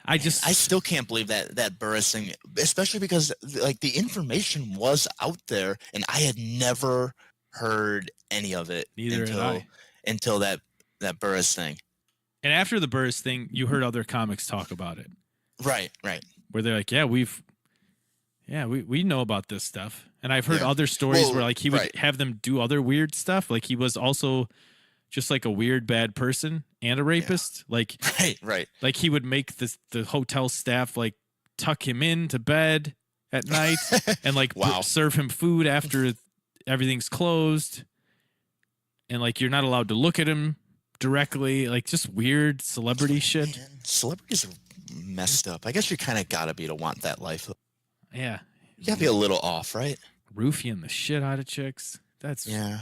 I still can't believe that Buress thing, especially because like the information was out there and I had never heard any of it until that Buress thing. And after the Buress thing, you heard other comics talk about it. Right. Where they're like, we know about this stuff. And I've heard other stories where like he would have them do other weird stuff. Like he was also just like a weird bad person and a rapist. Like right. Like he would make the hotel staff like tuck him in to bed at night and like serve him food after everything's closed. And like you're not allowed to look at him directly. Like just weird celebrity shit. Man, celebrities are messed up. I guess you kind of gotta be to want that life. Yeah. You gotta be a little off, right? Roofing the shit out of chicks. That's yeah.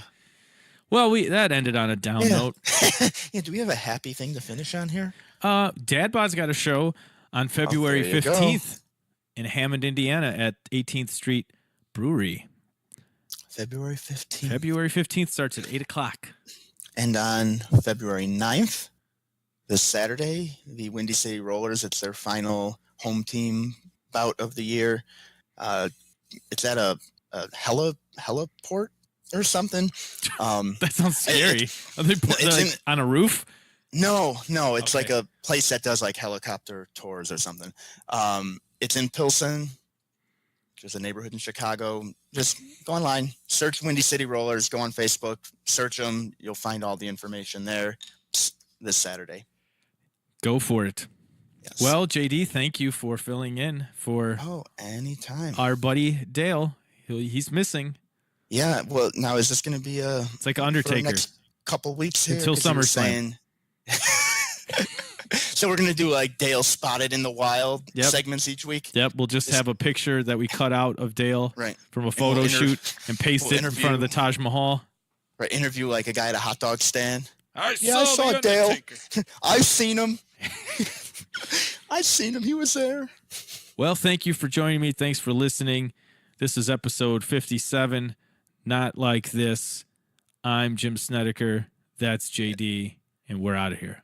Well, that ended on a down note. Do we have a happy thing to finish on here? Dad Bod's got a show on February 15th in Hammond, Indiana at 18th Street Brewery. February 15th. February 15th starts at 8 o'clock. And on February 9th, this Saturday, the Windy City Rollers, it's their final home team bout of the year. It's at a heliport or something. That sounds scary. Are they on a roof? No, it's like a place that does like helicopter tours or something. It's in Pilsen, which is a neighborhood in Chicago. Just go online, search Windy City Rollers, go on Facebook, search them. You'll find all the information there this Saturday. Go for it. Yes. Well, JD, thank you for filling in for anytime. Our buddy Dale. He's missing. Yeah, well, now is this going to be it's like Undertaker. For the next couple weeks here? Until SummerSlam. So we're going to do like Dale Spotted in the Wild segments each week? Yep, we'll just have a picture that we cut out of Dale from a photo shoot and paste it in front of the Taj Mahal. Right, interview like a guy at a hot dog stand. I saw Dale. I've seen him. I've seen him. He was there. Well, thank you for joining me. Thanks for listening. This is episode 57. Not Like This. I'm Jim Snedeker. That's JD, and we're out of here.